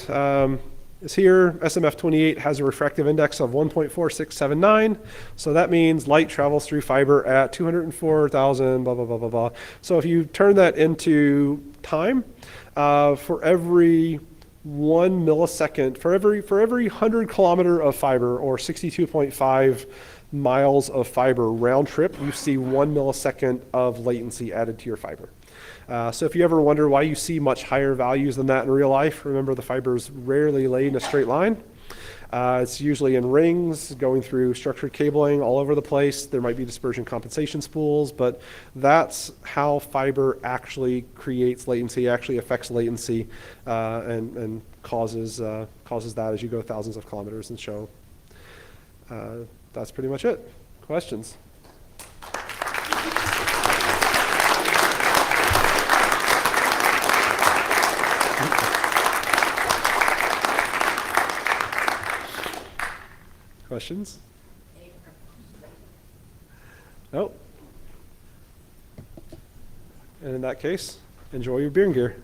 is here. SMF-28 has a refractive index of 1.4679. So that means light travels through fiber at 204,000, blah, blah, blah, blah, blah. So if you turn that into time, for every 1 millisecond, for every 100 kilometer of fiber, or 62.5 miles of fiber round trip, you see 1 millisecond of latency added to your fiber. So if you ever wonder why you see much higher values than that in real life, remember the fiber is rarely laid in a straight line. It's usually in rings, going through structured cabling all over the place. There might be dispersion compensation spools, but that's how fiber actually creates latency, actually affects latency, and causes that as you go thousands of kilometers and show. That's pretty much it. Questions? Questions? Nope. And in that case, enjoy your beer and gear.